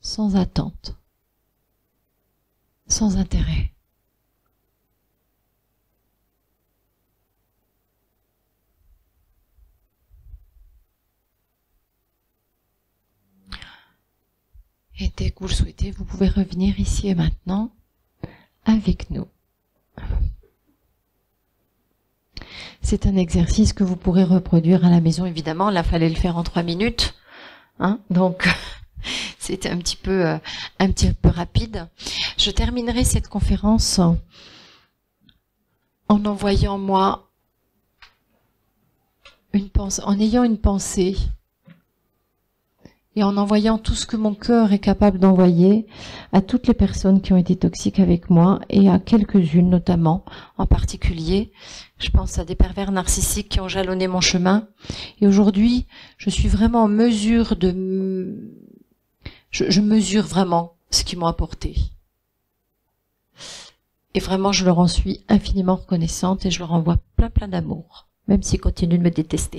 sans attente, sans intérêt. Et dès que vous le souhaitez, vous pouvez revenir ici et maintenant, avec nous. C'est un exercice que vous pourrez reproduire à la maison, évidemment. Là, il fallait le faire en 3 minutes. Hein, donc, c'était un petit peu rapide. Je terminerai cette conférence en envoyant, moi, en ayant une pensée et en envoyant tout ce que mon cœur est capable d'envoyer à toutes les personnes qui ont été toxiques avec moi et à quelques-unes notamment, en particulier. Je pense à des pervers narcissiques qui ont jalonné mon chemin. Et aujourd'hui, je suis vraiment en mesure de... Je mesure vraiment ce qu'ils m'ont apporté. Et vraiment, je leur en suis infiniment reconnaissante et je leur envoie plein d'amour, même s'ils continuent de me détester.